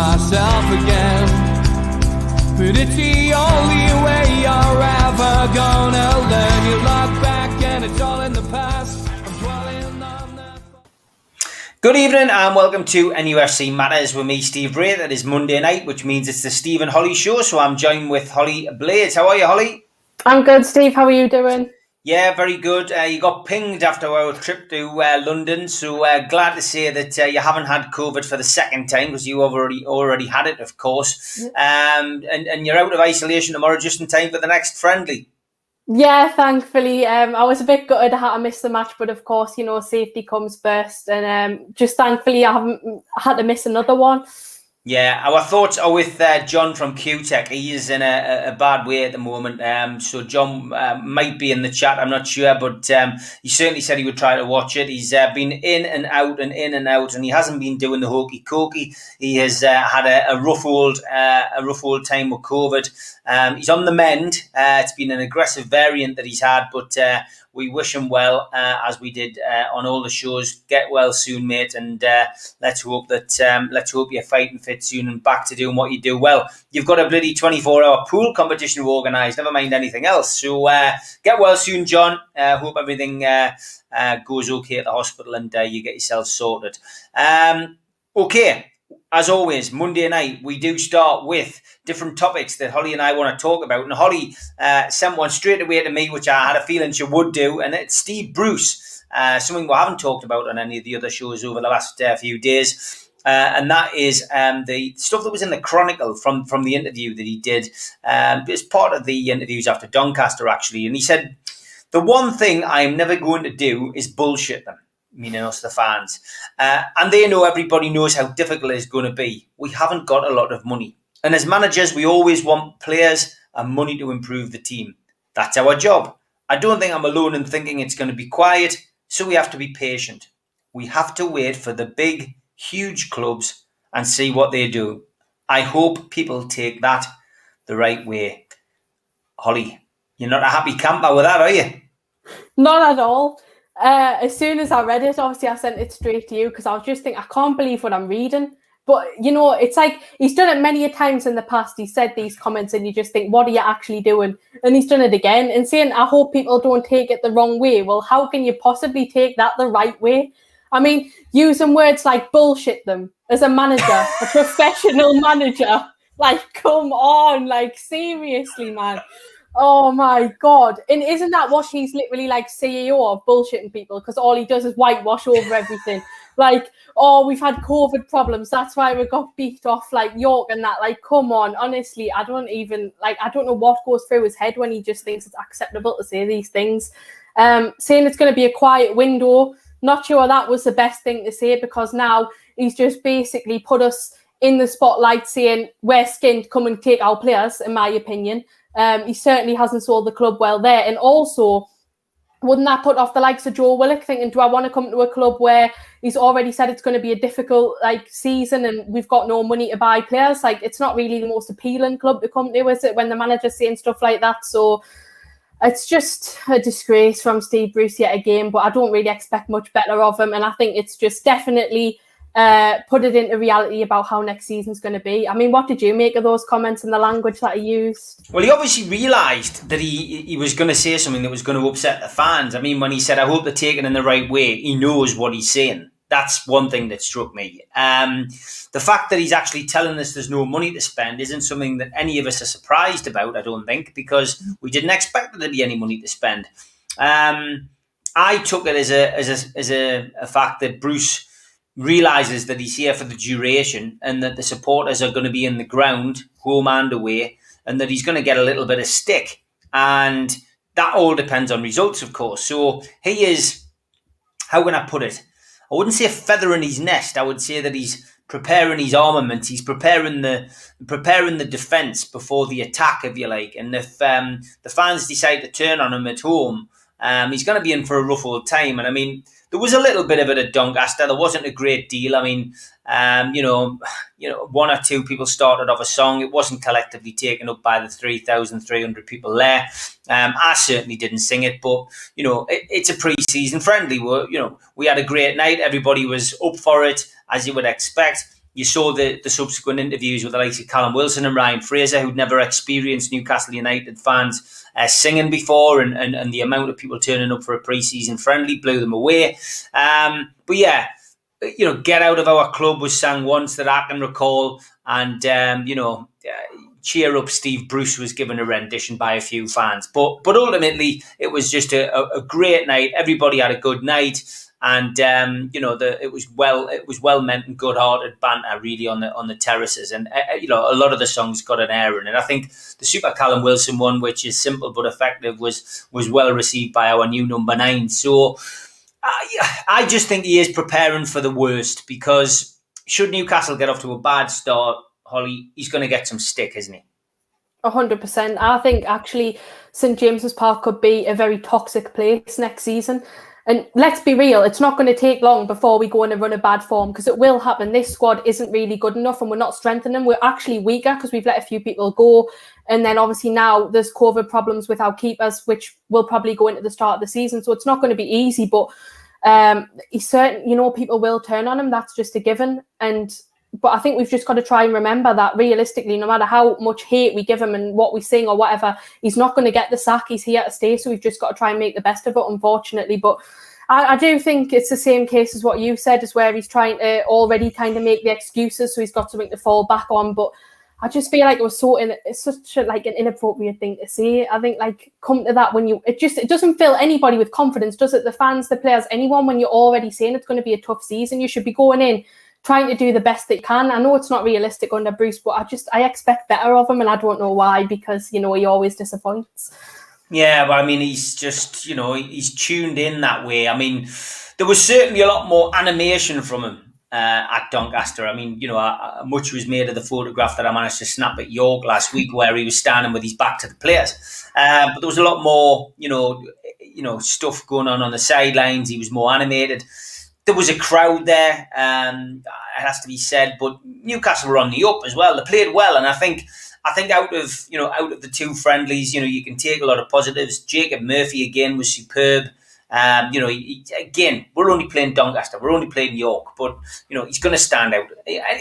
myself again. But it's the only way you're ever gonna learn. You look back and it's all in the past. I'm dwelling on that. Good evening and welcome to NUFC Matters with me, Steve Ray. That is Monday night, which means it's the Steve and Holly show. So I'm joined with Holly Blades. How are you, Holly? I'm good, Steve. How are you doing? Yeah, very good. You got pinged after our trip to London, so glad to say that you haven't had COVID for the second time because you already had it, of course. And you're out of isolation tomorrow just in time for the next friendly. Yeah, thankfully. I was a bit gutted I had to miss the match, but of course, safety comes first. And just thankfully I haven't had to miss another one. Yeah, our thoughts are with John from QTech. He is in a bad way at the moment. So John might be in the chat, I'm not sure, but he certainly said he would try to watch it. He's been in and out, and he hasn't been doing the hokey cokey. He has had a rough old time with COVID. He's on the mend. It's been an aggressive variant that he's had, but we wish him well, as we did on all the shows. Get well soon, mate, and let's hope you're fighting fit soon and back to doing what you do well. You've got a bloody 24-hour pool competition to organise, never mind anything else. So get well soon, John. Hope everything goes okay at the hospital and you get yourself sorted. Okay. As always, Monday night, we do start with different topics that Holly and I want to talk about. And Holly sent one straight away to me, which I had a feeling she would do. And it's Steve Bruce, something we haven't talked about on any of the other shows over the last few days. And that is the stuff that was in the Chronicle from the interview that he did. It's part of the interviews after Doncaster, actually. And he said, the one thing I'm never going to do is bullshit them. Meaning us, the fans. And they know, everybody knows how difficult it's going to be. We haven't got a lot of money. And as managers, we always want players and money to improve the team. That's our job. I don't think I'm alone in thinking it's going to be quiet, so we have to be patient. We have to wait for the big, huge clubs and see what they do. I hope people take that the right way. Holly, you're not a happy camper with that, are you? Not at all. As soon as I read it, obviously I sent it straight to you because I was just thinking, I can't believe what I'm reading. But, it's like he's done it many a times in the past. He said these comments and you just think, what are you actually doing? And he's done it again and saying, I hope people don't take it the wrong way. Well, how can you possibly take that the right way? I mean, using words like bullshit them as a manager, a professional manager. Like, come on, like, seriously, man. Oh my God. And isn't that what he's literally like CEO of, bullshitting people? Because all he does is whitewash over everything. Like, oh, we've had COVID problems. That's why we got beat off like York and that. Like, come on. Honestly, I don't know what goes through his head when he just thinks it's acceptable to say these things. Saying it's going to be a quiet window. Not sure that was the best thing to say because now he's just basically put us in the spotlight saying we're skint, come and take our players, in my opinion. He certainly hasn't sold the club well there. And also, wouldn't that put off the likes of Joe Willock thinking, do I want to come to a club where he's already said it's going to be a difficult season and we've got no money to buy players? Like, it's not really the most appealing club to come to, is it, when the manager's saying stuff like that? So it's just a disgrace from Steve Bruce yet again, but I don't really expect much better of him. And I think it's just definitely put it into reality about how next season's going to be. I mean, what did you make of those comments and the language that he used? Well, he obviously realised that he was going to say something that was going to upset the fans. I mean, when he said, I hope they're taken in the right way, he knows what he's saying. That's one thing that struck me. The fact that he's actually telling us there's no money to spend isn't something that any of us are surprised about, I don't think, because we didn't expect there to be any money to spend. I took it as a fact that Bruce realises that he's here for the duration and that the supporters are going to be in the ground, home and away, and that he's going to get a little bit of stick. And that all depends on results, of course. So he is, how can I put it? I wouldn't say a feather in his nest. I would say that he's preparing his armament. He's preparing the defence before the attack, if you like. And if the fans decide to turn on him at home, he's going to be in for a rough old time. And I mean, there was a little bit of it at Doncaster. There wasn't a great deal. I mean, one or two people started off a song. It wasn't collectively taken up by the 3,300 people there. I certainly didn't sing it, but it's a pre-season friendly. We had a great night. Everybody was up for it, as you would expect. you saw the subsequent interviews with the likes of Callum Wilson and Ryan Fraser, who'd never experienced Newcastle United fans singing before, and the amount of people turning up for a pre-season friendly blew them away. But yeah, Get Out of Our Club was sang once that I can recall, and Cheer Up Steve Bruce was given a rendition by a few fans. But ultimately, it was just a great night. Everybody had a good night. And it was well meant and good hearted banter really on the terraces, and a lot of the songs got an air in it. I think the Super Callum Wilson one, which is simple but effective, was well received by our new number 9. So I just think he is preparing for the worst, because should Newcastle get off to a bad start, Holly, he's going to get some stick, isn't he? 100%. I think actually St James's Park could be a very toxic place next season. And let's be real, it's not going to take long before we go in a run of bad form, because it will happen. This squad isn't really good enough, and we're not strengthening them. We're actually weaker because we've let a few people go. And then obviously now there's COVID problems with our keepers, which will probably go into the start of the season. So it's not going to be easy, but he's certain, people will turn on him. That's just a given. But I think we've just got to try and remember that realistically, no matter how much hate we give him and what we sing or whatever, he's not going to get the sack. He's here to stay. So we've just got to try and make the best of it, unfortunately. But I do think it's the same case as what you said, is where he's trying to already kind of make the excuses. So he's got something to fall back on. But I just feel like it was it's such an inappropriate thing to say. I think come to that when it doesn't fill anybody with confidence, does it? The fans, the players, anyone, when you're already saying it's going to be a tough season. You should be going in trying to do the best that you can. I know it's not realistic under Bruce, but I expect better of him, and I don't know why, because he always disappoints. Yeah, but I mean, he's just he's tuned in that way. I mean, there was certainly a lot more animation from him at Doncaster. I mean, much was made of the photograph that I managed to snap at York last week, where he was standing with his back to the players. But there was a lot more, stuff going on the sidelines. He was more animated. There was a crowd there, it has to be said, but Newcastle were on the up as well. They played well, and I think out of the two friendlies, you can take a lot of positives. Jacob Murphy again was superb. Again, we're only playing Doncaster, we're only playing York, but he's going to stand out.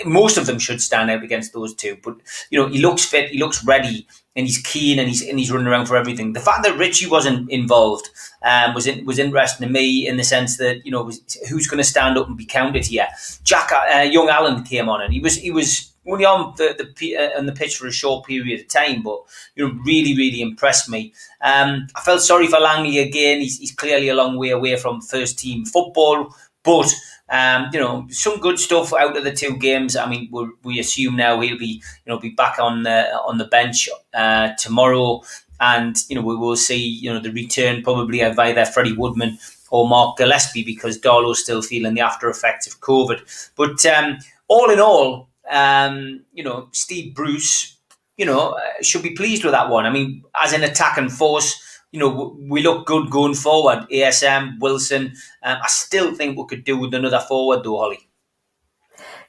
Most of them should stand out against those two. But he looks fit, he looks ready, and he's keen, and he's running around for everything. The fact that Richie wasn't involved was interesting to me, in the sense that who's going to stand up and be counted here. Young Allen came on, and he was only on the pitch for a short period of time, but really, really impressed me. I felt sorry for Langley again. He's clearly a long way away from first team football, but some good stuff out of the two games. I mean, we assume now he'll be back on the bench tomorrow, and we will see the return probably of either Freddie Woodman or Mark Gillespie, because Darlow's still feeling the after effects of COVID. But all in all, Steve Bruce, should be pleased with that one. I mean, as an attacking force, we look good going forward. ASM, Wilson. I still think we could do with another forward though, Holly.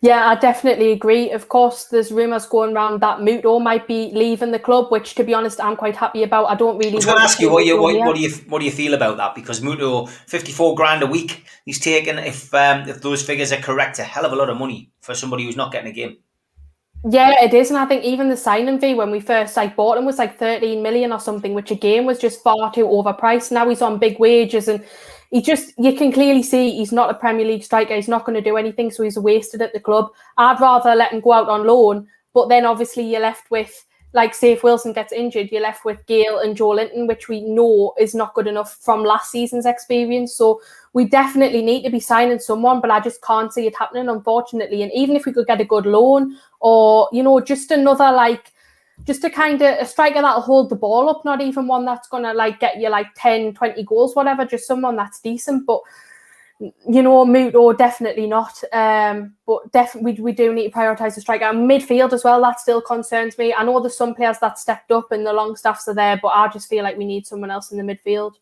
Yeah, I definitely agree. Of course, there's rumours going around that Muto might be leaving the club, which, to be honest, I'm quite happy about. I don't really. I was going to ask you, what do you feel about that? Because Muto, $54,000 a week, he's taking, if those figures are correct, a hell of a lot of money for somebody who's not getting a game. Yeah, it is, and I think even the signing fee when we first bought him was 13 million or something, which again was just far too overpriced. Now he's on big wages, and you can clearly see he's not a Premier League striker. He's not going to do anything, so he's wasted at the club. I'd rather let him go out on loan, but then obviously you're left with, say if Wilson gets injured, you're left with Gale and Joe Linton, which we know is not good enough from last season's experience. So we definitely need to be signing someone, but I just can't see it happening, unfortunately. And even if we could get a good loan, or just another just a kind of a striker that'll hold the ball up, not even one that's gonna get you 10, 20 goals, whatever, just someone that's decent. But Muto, definitely not. But definitely we do need to prioritise the striker. And midfield as well, that still concerns me. I know there's some players that stepped up and the Longstaffs are there, but I just feel like we need someone else in the midfield.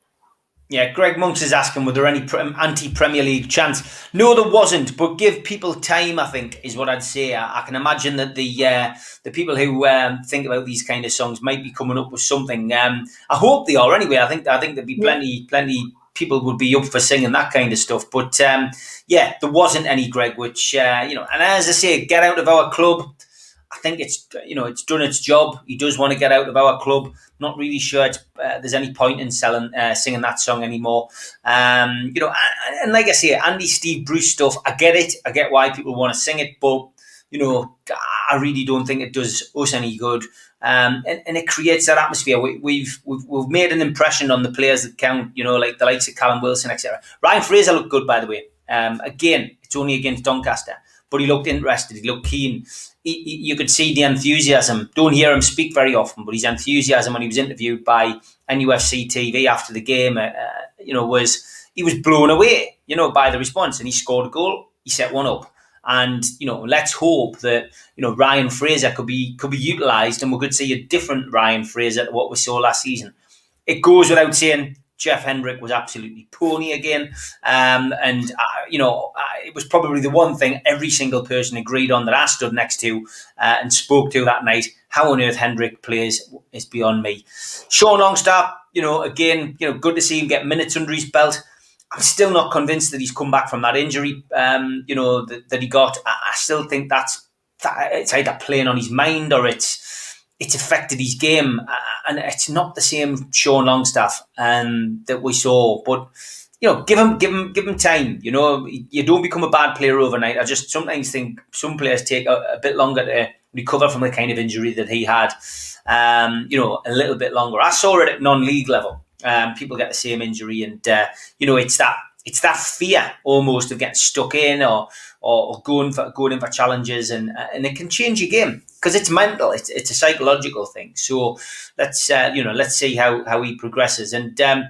Yeah, Greg Monks is asking, were there any anti-Premier League chants? No, there wasn't, but give people time, I think, is what I'd say. I can imagine that the people who think about these kind of songs might be coming up with something. I hope they are anyway. I think there'd be plenty people would be up for singing that kind of stuff. But yeah, there wasn't any, Greg, which, and as I say, get out of our club. I think it's done its job. He does want to get out of our club. Not really sure there's any point in singing that song anymore. And like I say, Andy Steve Bruce stuff, I get it. I get why people want to sing it, but I really don't think it does us any good. And it creates that atmosphere. We've made an impression on the players that count. Like the likes of Callum Wilson, etc. Ryan Fraser looked good, by the way. Again, it's only against Doncaster, but he looked interested. He looked keen. You could see the enthusiasm. Don't hear him speak very often, but his enthusiasm when he was interviewed by NUFC TV after the game, he was blown away, by the response, and he scored a goal. He set one up, and let's hope that Ryan Fraser could be utilised, and we could see a different Ryan Fraser to what we saw last season. It goes without saying, Jeff Hendrick was absolutely pony again. It was probably the one thing every single person agreed on that I stood next to and spoke to that night. How on earth Hendrick plays is beyond me. Sean Longstaff, again, good to see him get minutes under his belt. I'm still not convinced that he's come back from that injury, that he got. I still think it's either playing on his mind or it's affected his game, and it's not the same Sean Longstaff that we saw. But give him time. You don't become a bad player overnight. I just sometimes think some players take a bit longer to recover from the kind of injury that he had. A little bit longer. I saw it at non-league level. People get the same injury, and it's that fear almost of getting stuck in or going in for challenges, and it can change your game because it's mental. It's a psychological thing. So let's see how he progresses. And I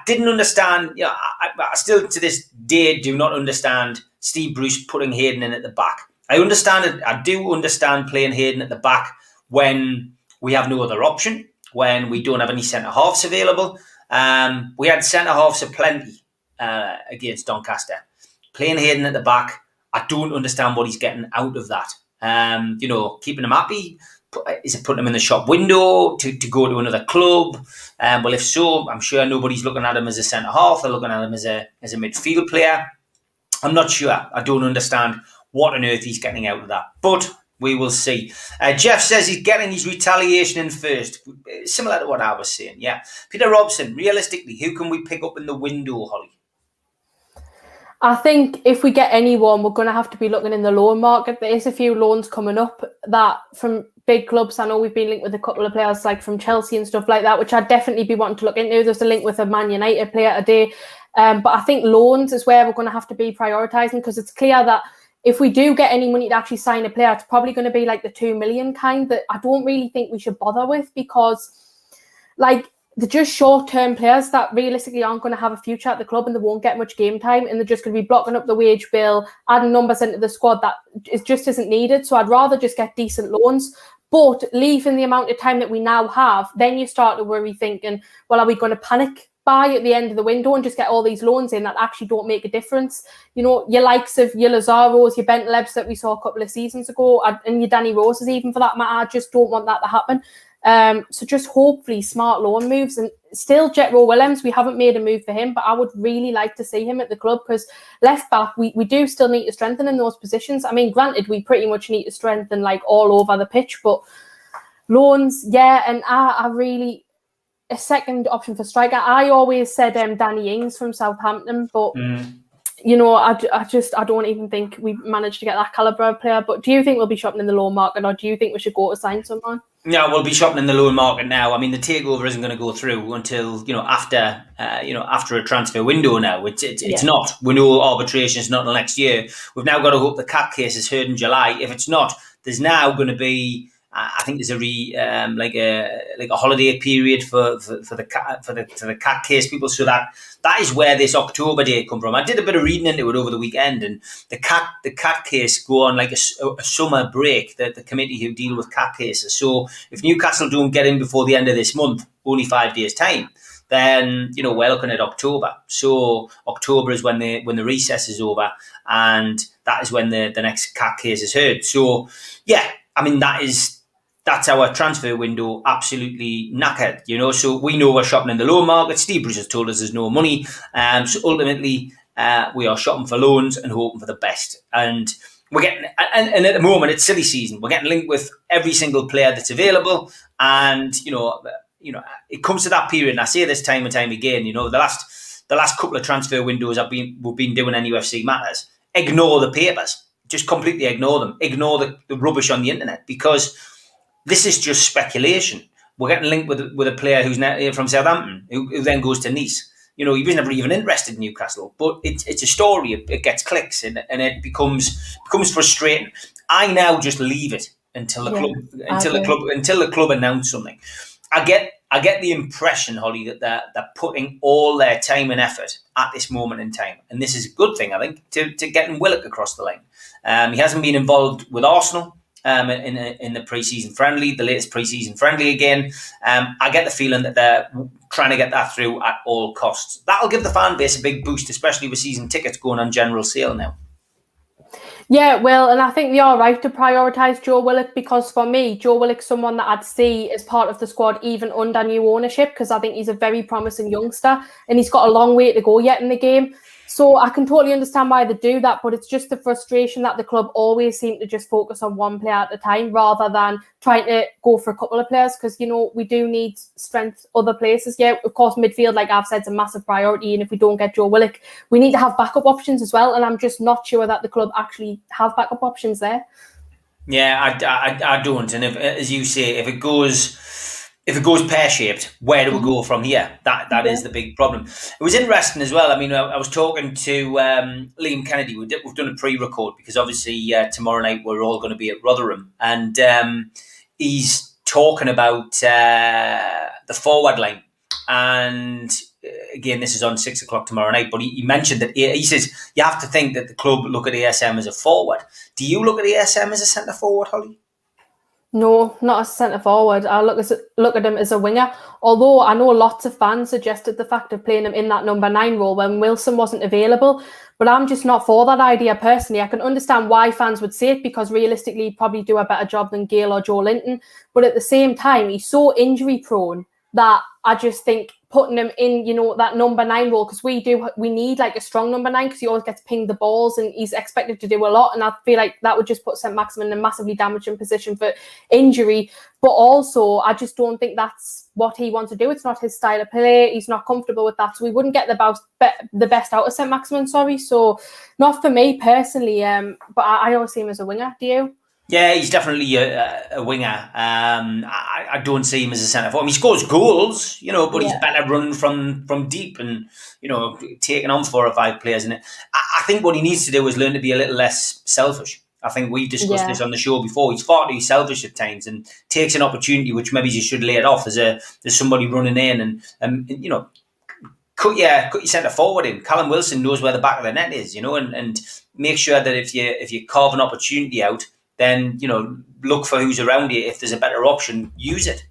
didn't understand. I still to this day do not understand Steve Bruce putting Hayden in at the back. I understand it. I do understand playing Hayden at the back when we have no other option, when we don't have any centre halves available. We had centre halves aplenty against Doncaster. Playing Hayden at the back, I don't understand what he's getting out of that. Keeping him happy, is it putting him in the shop window to go to another club? Well, if so, I'm sure nobody's looking at him as a centre half. They're looking at him as a midfield player. I'm not sure. I don't understand what on earth he's getting out of that. But we will see. Jeff says he's getting his retaliation in first. Similar to what I was saying, yeah. Peter Robson, realistically, who can we pick up in the window, Holly? I think if we get anyone, we're going to have to be looking in the loan market. There is a few loans coming up that from big clubs. I know we've been linked with a couple of players like from Chelsea and stuff like that, which I'd definitely be wanting to look into. There's a link with a Man United player today. But I think loans is where we're going to have to be prioritising, because it's clear that if we do get any money to actually sign a player, it's probably going to be like the 2 million kind that I don't really think we should bother with, because they're just short-term players that realistically aren't going to have a future at the club, and they won't get much game time, and they're just going to be blocking up the wage bill, adding numbers into the squad that just isn't needed. So I'd rather just get decent loans, but leaving the amount of time that we now have, then you start to worry thinking, well, are we going to panic buy at the end of the window and just get all these loans in that actually don't make a difference? Your likes of your Lazaros, your Bentalebs that we saw a couple of seasons ago, and your Danny Roses even for that matter. I just don't want that to happen. So just hopefully smart loan moves. And still Jetro Willems, we haven't made a move for him, but I would really like to see him at the club, because left back, we do still need to strengthen in those positions. I mean, granted, we pretty much need to strengthen all over the pitch, but loans, yeah. And I really, a second option for striker, I always said Danny Ings from Southampton, but I don't even think we managed to get that calibre of player. But do you think we'll be shopping in the loan market, or do you think we should go to sign someone? No, we'll be shopping in the loan market now. I mean, the takeover isn't going to go through until after a transfer window. Now it's not. We know arbitration is not until next year. We've now got to hope the CAT case is heard in July. If it's not, there's now going to be, I think there's a holiday period for the CAT case people. So that is where this October date come from. I did a bit of reading into it over the weekend, and the CAT case go on like a summer break. The committee who deal with CAT cases. So if Newcastle don't get in before the end of this month, only 5 days time, then we're looking at October. So October is when the recess is over, and that is when the next CAT case is heard. So yeah, I mean that is that's our transfer window absolutely knackered, you know. So we know we're shopping in the loan market. Steve Bruce has told us there's no money. So ultimately, we are shopping for loans and hoping for the best. And we're getting, and at the moment, it's silly season. We're getting linked with every single player that's available. And, you know, it comes to that period, and I say this time and time again, you know, the last couple of transfer windows we've been doing NUFC Matters. Ignore the papers. Just completely ignore them. Ignore the rubbish on the internet, because this is just speculation. We're getting linked with a player who's from Southampton, who then goes to Nice. You know, he was never even interested in Newcastle, but it's a story. It gets clicks, and it becomes frustrating. I now just leave it until the club announce something. I get the impression, Holly, that they're putting all their time and effort at this moment in time, and this is a good thing, I think, to getting Willock across the line. He hasn't been involved with Arsenal in the pre-season friendly, the latest pre-season friendly again. I get the feeling that they're trying to get that through at all costs. That'll give the fan base a big boost, especially with season tickets going on general sale now. Yeah, well, and I think they are right to prioritise Joe Willock, because for me, Joe Willock's someone that I'd see as part of the squad even under new ownership, because I think he's a very promising youngster and he's got a long way to go yet in the game. So I can totally understand why they do that, but it's just the frustration that the club always seem to just focus on one player at a time rather than trying to go for a couple of players, because, you know, we do need strength other places. Yeah, of course, midfield, like I've said, is a massive priority, and if we don't get Joe Willock, we need to have backup options as well, and I'm just not sure that the club actually have backup options there. Yeah, I don't, and if, as you say, if it goes pear-shaped, where do we go from here? That is the big problem. It was interesting as well. I mean, I was talking to Liam Kennedy. We've done a pre-record because obviously tomorrow night we're all going to be at Rotherham, and he's talking about the forward line. And again, this is on 6 o'clock tomorrow night, but he mentioned that he says you have to think that the club look at ASM as a forward. Do you look at ASM as a centre forward, Holly? No, not as a centre forward. I look at him as a winger. Although I know lots of fans suggested the fact of playing him in that number 9 role when Wilson wasn't available. But I'm just not for that idea personally. I can understand why fans would say it, because realistically he'd probably do a better job than Gale or Joe Linton. But at the same time, he's so injury prone that I just think putting him in, you know, that number 9 role, because we need like a strong number 9, because he always gets pinged the balls and he's expected to do a lot, and I feel like that would just put St Maximin in a massively damaging position for injury. But also, I just don't think that's what he wants to do. It's not his style of play. He's not comfortable with that, so we wouldn't get the best out of St Maximin. So not for me personally. But I always see him as a winger. Do you? Yeah, he's definitely a winger. I don't see him as a centre forward. He scores goals, you know, but he's better running from deep and, you know, taking on 4 or 5 players. And I think what he needs to do is learn to be a little less selfish. I think we discussed this on the show before. He's far too selfish at times and takes an opportunity which maybe you should lay it off as there's somebody running in and you know, cut your centre forward in. Callum Wilson knows where the back of the net is, you know, and make sure that if you carve an opportunity out, then, you know, look for who's around you. If there's a better option, use it.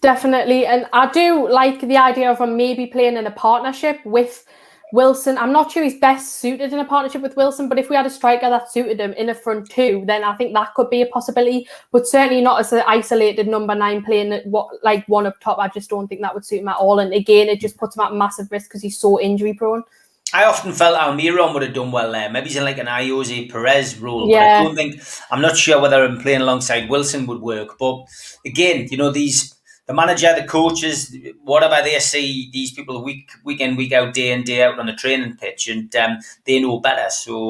Definitely. And I do like the idea of him maybe playing in a partnership with Wilson. I'm not sure he's best suited in a partnership with Wilson, but if we had a striker that suited him in a front 2, then I think that could be a possibility, but certainly not as an isolated number 9 playing like one up top. I just don't think that would suit him at all. And again, it just puts him at massive risk because he's so injury prone. I often felt Almiron would have done well there. Maybe he's in like an Jose Perez role. Yeah. But I'm not sure whether him playing alongside Wilson would work. But again, you know, the manager, the coaches, whatever, they see these people week in, week out, day in, day out on the training pitch, and they know better. So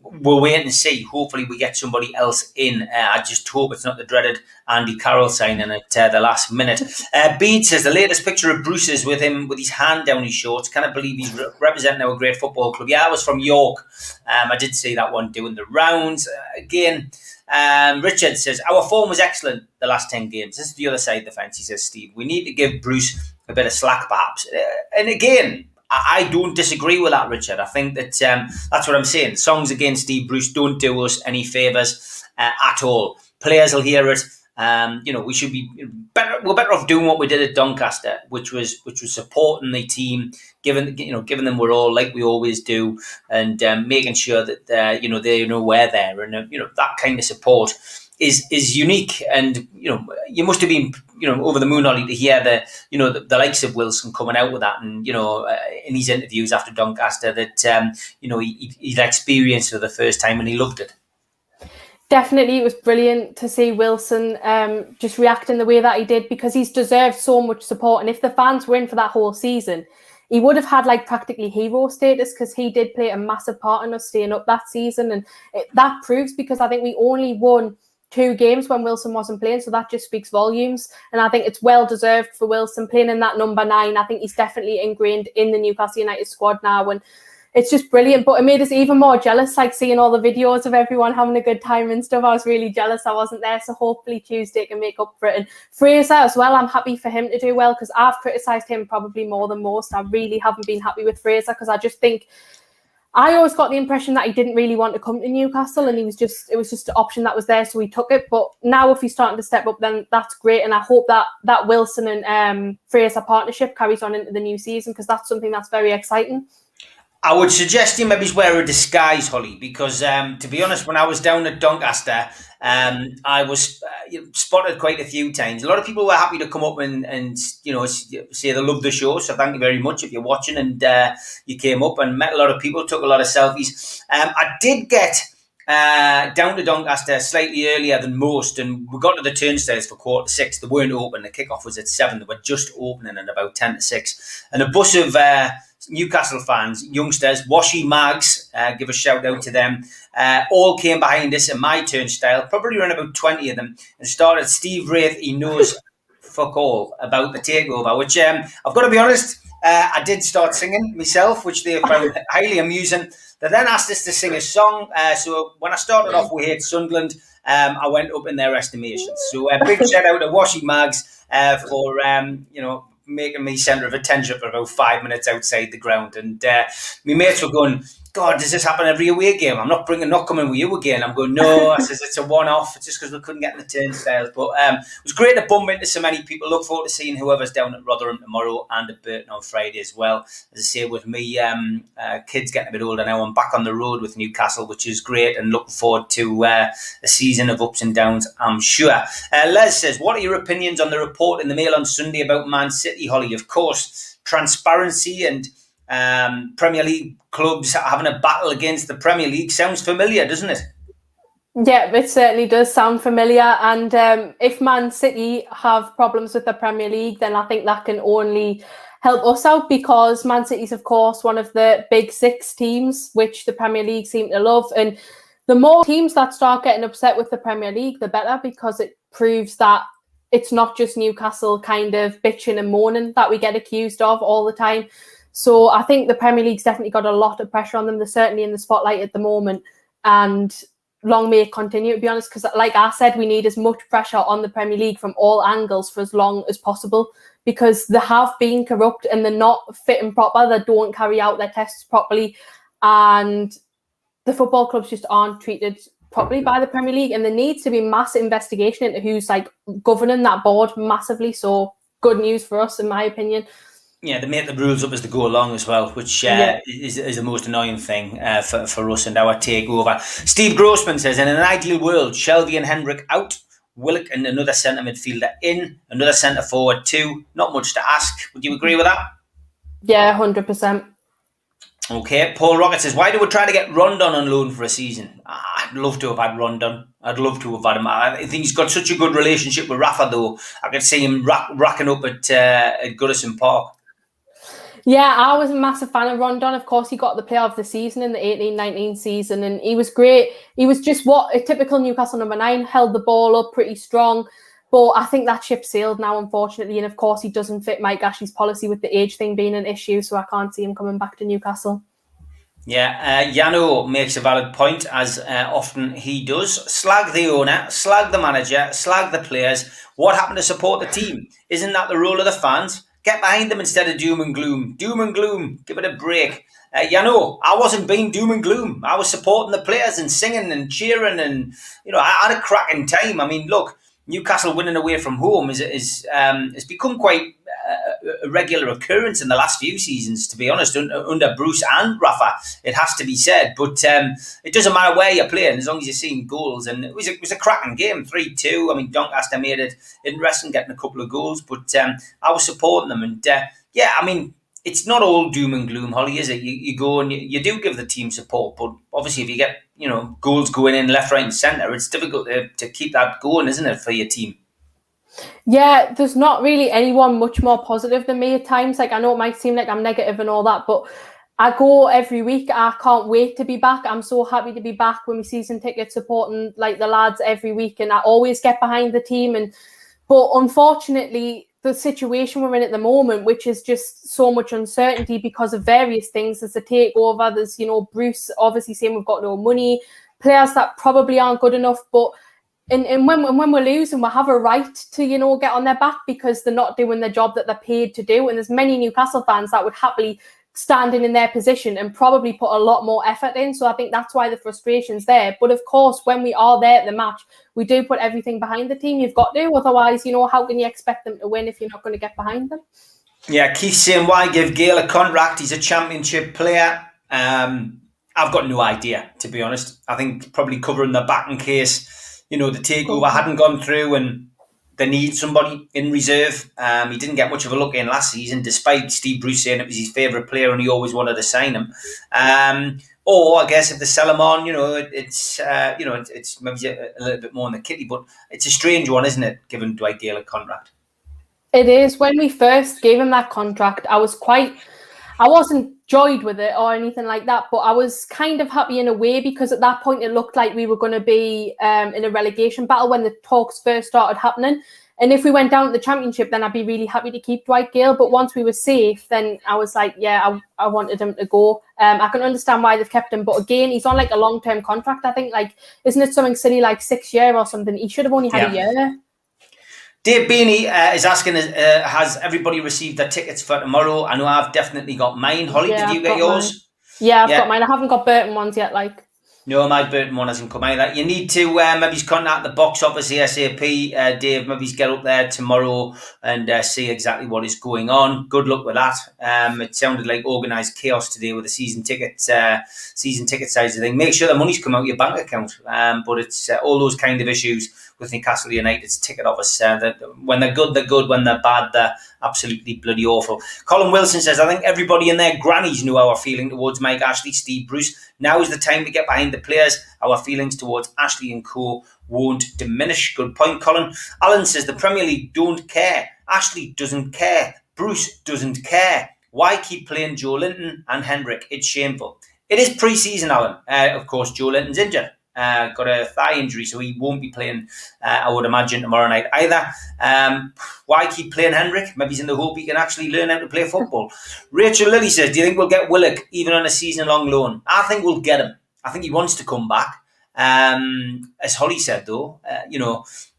we'll wait and see. Hopefully we get somebody else in. I just hope it's not the dreaded Andy Carroll signing at the last minute. Bede says the latest picture of Bruce is with him with his hand down his shorts. Can't believe he's representing our great football club. Yeah, I was from York. I did see that one doing the rounds. Again, Richard says, our form was excellent the last 10 games. This is the other side of the fence, he says, Steve. We need to give Bruce a bit of slack, perhaps. And again, I don't disagree with that, Richard. I think that that's what I'm saying. Songs against Steve Bruce don't do us any favours at all. Players will hear it we should be better. We're better off doing what we did at Doncaster, which was supporting the team, giving them we're all like we always do, and making sure that they know we're there, and that kind of support is unique. And you must have been over the moon, Ollie, to hear the likes of Wilson coming out with that, and in his interviews after Doncaster that he'd experienced for the first time and he loved it. Definitely, it was brilliant to see Wilson just react in the way that he did, because he's deserved so much support. And if the fans were in for that whole season, he would have had practically hero status, because he did play a massive part in us staying up that season. And that proves, because I think we only won 2 games when Wilson wasn't playing, so that just speaks volumes. And I think it's well deserved for Wilson playing in that number 9. I think he's definitely ingrained in the Newcastle United squad now, and it's just brilliant. But it made us even more jealous, seeing all the videos of everyone having a good time and stuff. I was really jealous I wasn't there, so hopefully Tuesday can make up for it. And Fraser as well, I'm happy for him to do well, because I've criticised him probably more than most. I really haven't been happy with Fraser, because I just think I always got the impression that he didn't really want to come to Newcastle, and it was just an option that was there, so he took it. But now if he's starting to step up, then that's great, and I hope that Wilson and Fraser partnership carries on into the new season, because that's something that's very exciting. I would suggest you maybe wear a disguise, Holly, because to be honest, when I was down at Doncaster, I was spotted quite a few times. A lot of people were happy to come up and say they love the show. So thank you very much if you're watching and you came up and met a lot of people, took a lot of selfies. I did get down to Doncaster slightly earlier than most, and we got to the turnstiles for 5:45. They weren't open. The kickoff was at 7. They were just opening at about 10:50, and a bus of Newcastle fans, youngsters, washy mags, give a shout out to them, all came behind us in my turnstile, probably around about 20 of them, and started Steve Wraith. He knows fuck all about the takeover, which I've got to be honest, I did start singing myself, which they found highly amusing. They then asked us to sing a song, so when I started off We Hate Sunderland, I went up in their estimation. So a big shout out to Washy Mags for making me centre of attention for about 5 minutes outside the ground. And my mates were going, God, does this happen every away game? I'm not coming with you again. I'm going, no, I says it's a one-off. It's just because we couldn't get in the turnstiles. But it was great to bump into so many people. Look forward to seeing whoever's down at Rotherham tomorrow and at Burton on Friday as well. As I say, with me, kids getting a bit older now, I'm back on the road with Newcastle, which is great, and looking forward to a season of ups and downs, I'm sure. Les says, what are your opinions on the report in the Mail on Sunday about Man City, Holly? Of course, transparency and Premier League clubs having a battle against the Premier League sounds familiar, doesn't it? Yeah, it certainly does sound familiar. And if Man City have problems with the Premier League, then I think that can only help us out, because Man City is, of course, one of the big 6 teams, which the Premier League seem to love. And the more teams that start getting upset with the Premier League, the better, because it proves that it's not just Newcastle kind of bitching and moaning that we get accused of all the time. So I think the Premier League's definitely got a lot of pressure on them. They're certainly in the spotlight at the moment, and long may it continue, to be honest, because like I said, we need as much pressure on the Premier League from all angles for as long as possible, because they have been corrupt and they're not fit and proper. They don't carry out their tests properly, and the football clubs just aren't treated properly by the Premier League, and there needs to be massive investigation into who's governing that board massively. So good news for us, in my opinion. Yeah, they make the rules up as they go along as well, which is the most annoying thing for us and our takeover. Steve Grossman says, in an ideal world, Shelvey and Hendrick out, Willock and another centre midfielder in, another centre forward too. Not much to ask. Would you agree with that? Yeah, 100%. Okay, Paul Rocket says, why do we try to get Rondon on loan for a season? I'd love to have had Rondon. I'd love to have had him. I think he's got such a good relationship with Rafa, though. I could see him racking up at Goodison Park. Yeah, I was a massive fan of Rondon. Of course, he got the player of the season in the 18-19 season, and he was great. He was just what a typical Newcastle number 9, held the ball up pretty strong. But I think that ship sailed now, unfortunately. And of course, he doesn't fit Mike Ashley's policy with the age thing being an issue, so I can't see him coming back to Newcastle. Yeah, Yano makes a valid point, as often he does. Slag the owner, slag the manager, slag the players. What happened to support the team? Isn't that the role of the fans? Get behind them instead of doom and gloom. Doom and gloom. Give it a break. I wasn't being doom and gloom. I was supporting the players and singing and cheering, and I had a cracking time. I mean, look, Newcastle winning away from home is has become quite a regular occurrence in the last few seasons, to be honest, under Bruce and Rafa, it has to be said. But it doesn't matter where you're playing, as long as you're seeing goals. And it was a cracking game, 3-2. I mean, Doncaster made it interesting, getting a couple of goals, but I was supporting them. And yeah, I mean, it's not all doom and gloom, Holly, is it? You go and you do give the team support, but obviously if you get goals going in left, right and centre, it's difficult to keep that going, isn't it, for your team? Yeah, there's not really anyone much more positive than me at times. Like, I know it might seem like I'm negative and all that, but I go every week. I can't wait to be back. I'm so happy to be back with my season ticket, supporting like the lads every week, and I always get behind the team. But unfortunately, the situation we're in at the moment, which is just so much uncertainty because of various things, there's a takeover. There's Bruce obviously saying we've got no money, players that probably aren't good enough, but. And when we're losing, we have a right to, get on their back because they're not doing the job that they're paid to do. And there's many Newcastle fans that would happily stand in their position and probably put a lot more effort in. So I think that's why the frustration's there. But of course, when we are there at the match, we do put everything behind the team. You've got to. Otherwise, how can you expect them to win if you're not going to get behind them? Yeah, Keith's saying, why give Gale a contract? He's a championship player. I've got no idea, to be honest. I think probably covering the back in case... the takeover hadn't gone through and they need somebody in reserve. He didn't get much of a look in last season, despite Steve Bruce saying it was his favourite player and he always wanted to sign him. Or I guess if they sell him on, it's maybe a little bit more in the kitty, but it's a strange one, isn't it, giving Dwight Gale a contract? It is. When we first gave him that contract, I wasn't joyed with it or anything like that, but I was kind of happy in a way because at that point it looked like we were going to be in a relegation battle when the talks first started happening. And if we went down to the championship, then I'd be really happy to keep Dwight Gale. But once we were safe, then I was like, yeah, I wanted him to go. I can understand why they've kept him. But again, he's on like a long-term contract. I think isn't it something silly like 6 years or something? He should have only had a year. Dave Beanie is asking, has everybody received their tickets for tomorrow? I know I've definitely got mine. Holly, did you get yours? Mine. Yeah, I've got mine. I haven't got Burton ones yet, No, my Burton one hasn't come either. You need to maybe contact the box office ASAP, Dave. Maybe get up there tomorrow and see exactly what is going on. Good luck with that. It sounded like organised chaos today with the season ticket size of thing. Make sure the money's come out of your bank account. But it's all those kind of issues with Newcastle United's ticket office. When they're good, they're good. When they're bad, they're absolutely bloody awful. Colin Wilson says, I think everybody and their grannies knew our feeling towards Mike Ashley, Steve Bruce. Now is the time to get behind the players. Our feelings towards Ashley and co won't diminish. Good point, Colin. Alan says, the Premier League don't care. Ashley doesn't care. Bruce doesn't care. Why keep playing Joe Linton and Hendrick? It's shameful. It is pre-season, Alan. Of course, Joe Linton's injured. Got a thigh injury, so he won't be playing, I would imagine, tomorrow night either. Why keep playing Hendrick? Maybe he's in the hope he can actually learn how to play football. Rachel Lilly says, do you think we'll get Willock even on a season-long loan? I think we'll get him. I think he wants to come back. As Holly said, though,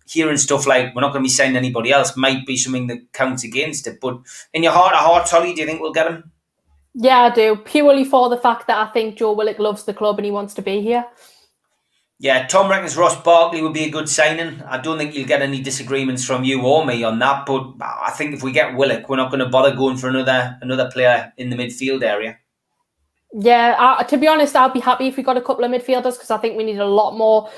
hearing stuff like we're not going to be signing anybody else might be something that counts against it. But in your heart of hearts, Holly, do you think we'll get him? Yeah, I do. Purely for the fact that I think Joe Willock loves the club and he wants to be here. Yeah, Tom reckons Ross Barkley would be a good signing. I don't think you'll get any disagreements from you or me on that, but I think if we get Willock, we're not going to bother going for another player in the midfield area. Yeah, to be honest, I'll be happy if we got a couple of midfielders because I think we need a lot more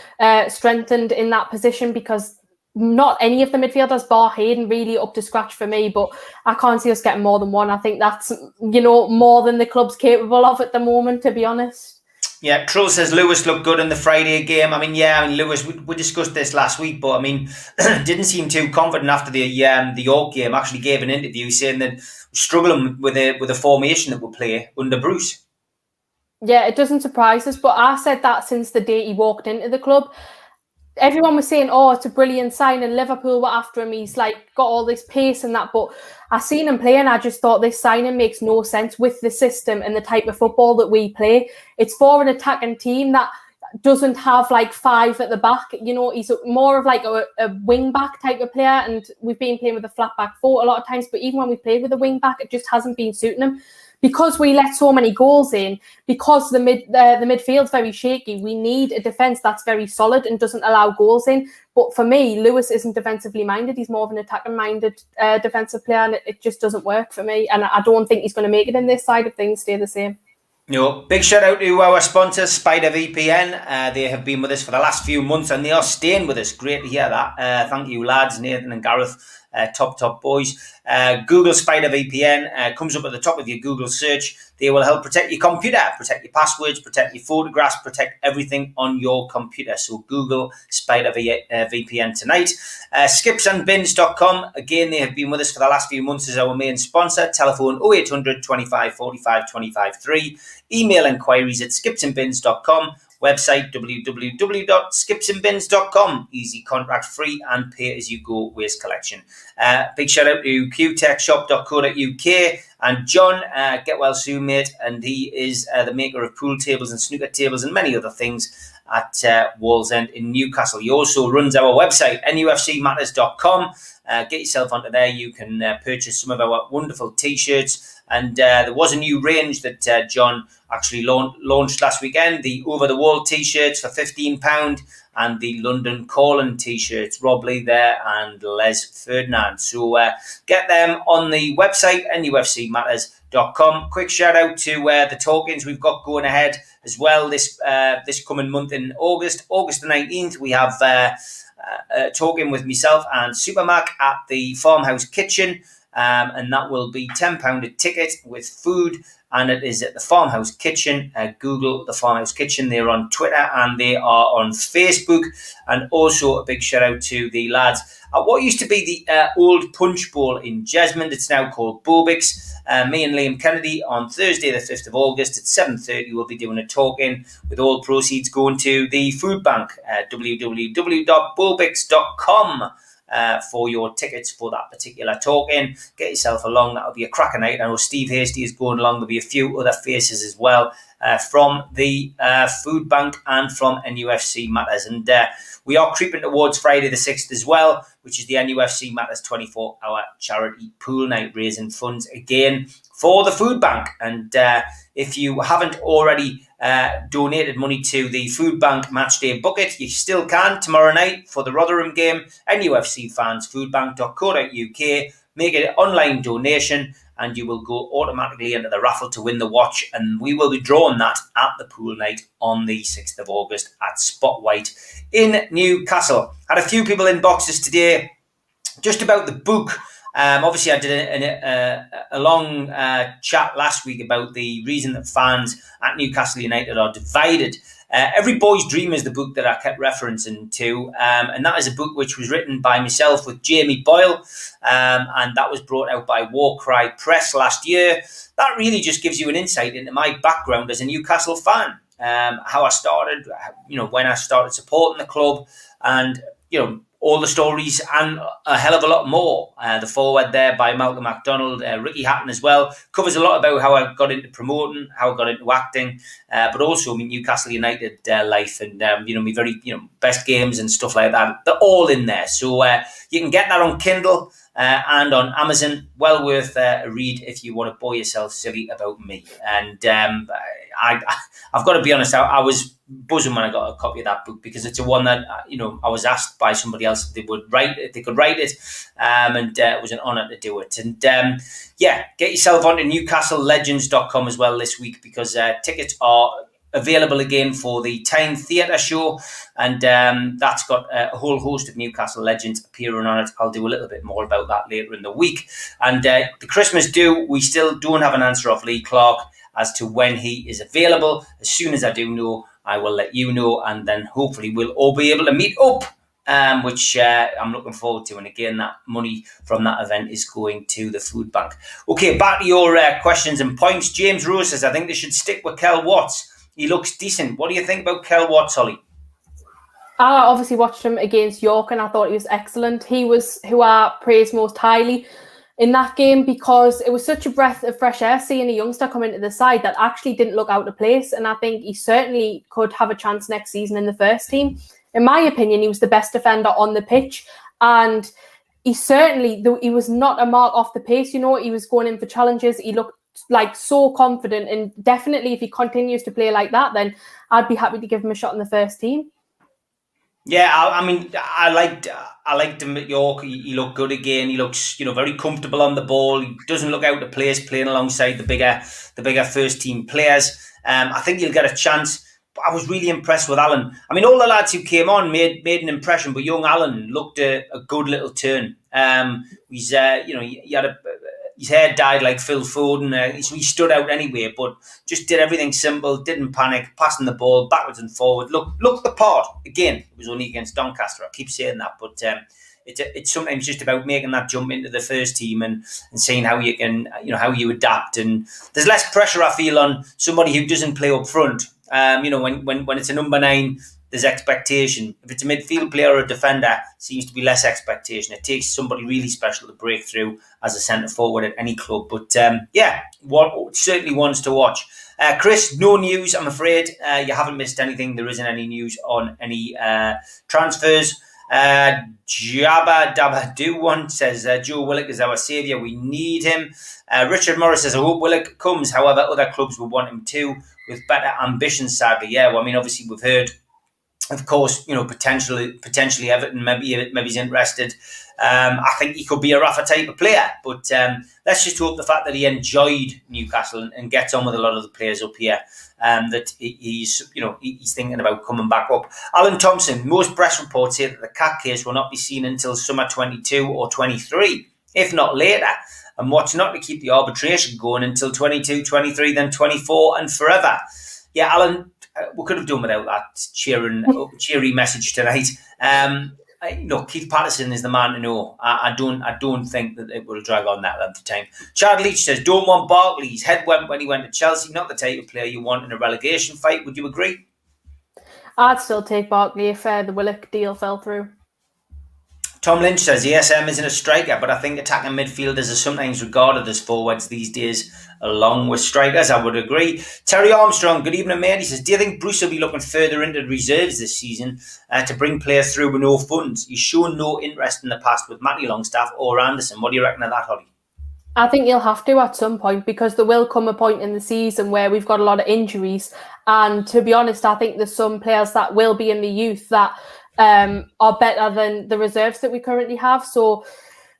strengthened in that position because not any of the midfielders, bar Hayden, really up to scratch for me, but I can't see us getting more than one. I think that's, more than the club's capable of at the moment, to be honest. Yeah, Trull says Lewis looked good in the Friday game. Lewis, we discussed this last week, but didn't seem too confident after the York game. Actually gave an interview saying that struggling with a formation that will play under Bruce. Yeah, it doesn't surprise us, but I said that since the day he walked into the club. Everyone was saying, oh, it's a brilliant sign, and Liverpool were after him. He's got all this pace and that. But I seen him play and I just thought this signing makes no sense with the system and the type of football that we play. It's for an attacking team that doesn't have five at the back. He's more of a wing back type of player, and we've been playing with a flat back four a lot of times. But even when we played with a wing back, it just hasn't been suiting him. because we let so many goals in, because the midfield's very shaky, we need a defence that's very solid and doesn't allow goals in. But for me, Lewis isn't defensively minded. He's more of an attacking-minded defensive player, and it just doesn't work for me. And I don't think he's going to make it in this side of things, stay the same. Big shout out to our sponsors, Spider VPN. They have been with us for the last few months and they are staying with us. Great to hear that. Thank you, lads, Nathan and Gareth. Top boys. Google Spider VPN comes up at the top of your Google search. They will help protect your computer, protect your passwords, protect your photographs, protect everything on your computer. So Google Spider VPN tonight. Skipsandbins.com. Again, they have been with us for the last few months as our main sponsor. Telephone 0800 25 45 25 3. Email inquiries at skipsandbins.com. Website www.skipsandbins.com. Easy, contract free and pay as you go waste collection. Big shout out to qtechshop.co.uk and John, get well soon mate, and he is the maker of pool tables and snooker tables and many other things at Wallsend in Newcastle. He also runs our website NUFCmatters.com. Get yourself onto there. You can purchase some of our wonderful t-shirts. And there was a new range that John actually launched last weekend. The over-the-wall t-shirts for £15 and the London Calling t-shirts. Rob Lee there and Les Ferdinand. So get them on the website, nufcmatters.com. Quick shout out to the talk-ins we've got going ahead as well this coming month in August. August the 19th, we have talking with myself and Supermac at the Farmhouse Kitchen. And that will be £10 a ticket with food, and it is at the Farmhouse Kitchen. Google the Farmhouse Kitchen. They're on Twitter and they are on Facebook. And also a big shout out to the lads at what used to be the old Punch Bowl in Jesmond. It's now called Bobix. Me and Liam Kennedy on Thursday the 5th of August at 7:30 we'll be doing a talk-in with all proceeds going to the food bank. www.bobix.com. For your tickets for that particular talk-in. Get yourself along. That'll be a cracker night. I know Steve Hasty is going along. There'll be a few other faces as well from the food bank and from NUFC Matters. And we are creeping towards Friday the 6th as well, which is the NUFC Matters 24-hour charity pool night, raising funds again for the food bank. And if you haven't already donated money to the food bank matchday bucket, you still can tomorrow night for the Rotherham game. NUFC fans, foodbank.co.uk. Make an online donation and you will go automatically into the raffle to win the watch, and we will be drawing that at the pool night on the 6th of August at Spot White in Newcastle. Had a few people in boxes today just about the book. Obviously, I did a long chat last week about the reason that fans at Newcastle United are divided. Every Boy's Dream is the book that I kept referencing to, and that is a book which was written by myself with Jamie Boyle, and that was brought out by War Cry Press last year. That really just gives you an insight into my background as a Newcastle fan, how I started, when I started supporting the club, and all the stories and a hell of a lot more. The foreword there by Malcolm MacDonald, Ricky Hatton as well, covers a lot about how I got into promoting, how I got into acting, but also my Newcastle United life and, my very, best games and stuff like that. They're all in there. So you can get that on Kindle and on Amazon. Well worth a read if you want to bore yourself silly about me. And I've got to be honest, I was buzzing when I got a copy of that book, because it's a one that I was asked by somebody else if they could write it, and it was an honour to do it. And get yourself onto NewcastleLegends.com as well this week, because tickets are available again for the Time Theatre show, and that's got a whole host of Newcastle legends appearing on it. I'll do a little bit more about that later in the week. And the Christmas do, we still don't have an answer off Lee Clark as to when he is available. As soon as I do know, I will let you know, and then hopefully we'll all be able to meet up, which I'm looking forward to. And again, that money from that event is going to the food bank. Okay, back to your questions and points. James Rose says, I think they should stick with Kel Watts. He looks decent. What do you think about Kel Watts, Holly? I obviously watched him against York and I thought he was excellent. He was who I praised most highly in that game, because it was such a breath of fresh air seeing a youngster come into the side that actually didn't look out of place. And I think he certainly could have a chance next season in the first team. In my opinion, he was the best defender on the pitch. And he certainly, he was not a mark off the pace. He was going in for challenges. He looked like so confident, and definitely if he continues to play like that, then I'd be happy to give him a shot in the first team. Yeah, I mean, I liked him at York. He looked good again. He looks, very comfortable on the ball. He doesn't look out of place playing alongside the bigger first team players. I think he'll get a chance. But I was really impressed with Alan. I mean, all the lads who came on made an impression, but young Alan looked a good little turn. He's he had his hair dyed like Phil Foden. He stood out anyway, but just did everything simple, didn't panic, passing the ball backwards and forward. Look the part. Again, it was only against Doncaster. I keep saying that, but it's sometimes just about making that jump into the first team and seeing how you can, how you adapt. And there's less pressure, I feel, on somebody who doesn't play up front. When it's a number 9, there's expectation. If it's a midfield player or a defender, seems to be less expectation. It takes somebody really special to break through as a centre forward at any club. But certainly ones to watch. Chris, no news, I'm afraid. You haven't missed anything. There isn't any news on any transfers. Jabba Dabba Do One says Joe Willock is our saviour. We need him. Richard Morris says I hope Willock comes. However, other clubs will want him too, with better ambitions. Sadly, yeah. Well, I mean, obviously we've heard, of course, potentially Everton. Maybe he's interested. I think he could be a Rafa type of player, but let's just hope the fact that he enjoyed Newcastle and gets on with a lot of the players up here, that he's thinking about coming back up. Alan Thompson, most press reports say that the Cat case will not be seen until summer 22 or 23, if not later. And what's not to keep the arbitration going until 22, 23, then 24 and forever. Yeah, Alan, we could have done without that cheery message tonight. Keith Patterson is the man to know. I don't think that it will drag on that length of time. Chad Leach says, don't want Barkley. His head went when he went to Chelsea. Not the type of player you want in a relegation fight. Would you agree? I'd still take Barkley if the Willock deal fell through. Tom Lynch says ESM isn't a striker, but I think attacking midfielders are sometimes regarded as forwards these days, along with strikers. I would agree. Terry Armstrong, good evening, mate. He says, do you think Bruce will be looking further into reserves this season to bring players through with no funds? He's shown no interest in the past with Matty Longstaff or Anderson. What do you reckon of that, Holly? I think he'll have to at some point, because there will come a point in the season where we've got a lot of injuries. And to be honest, I think there's some players that will be in the youth that are better than the reserves that we currently have. So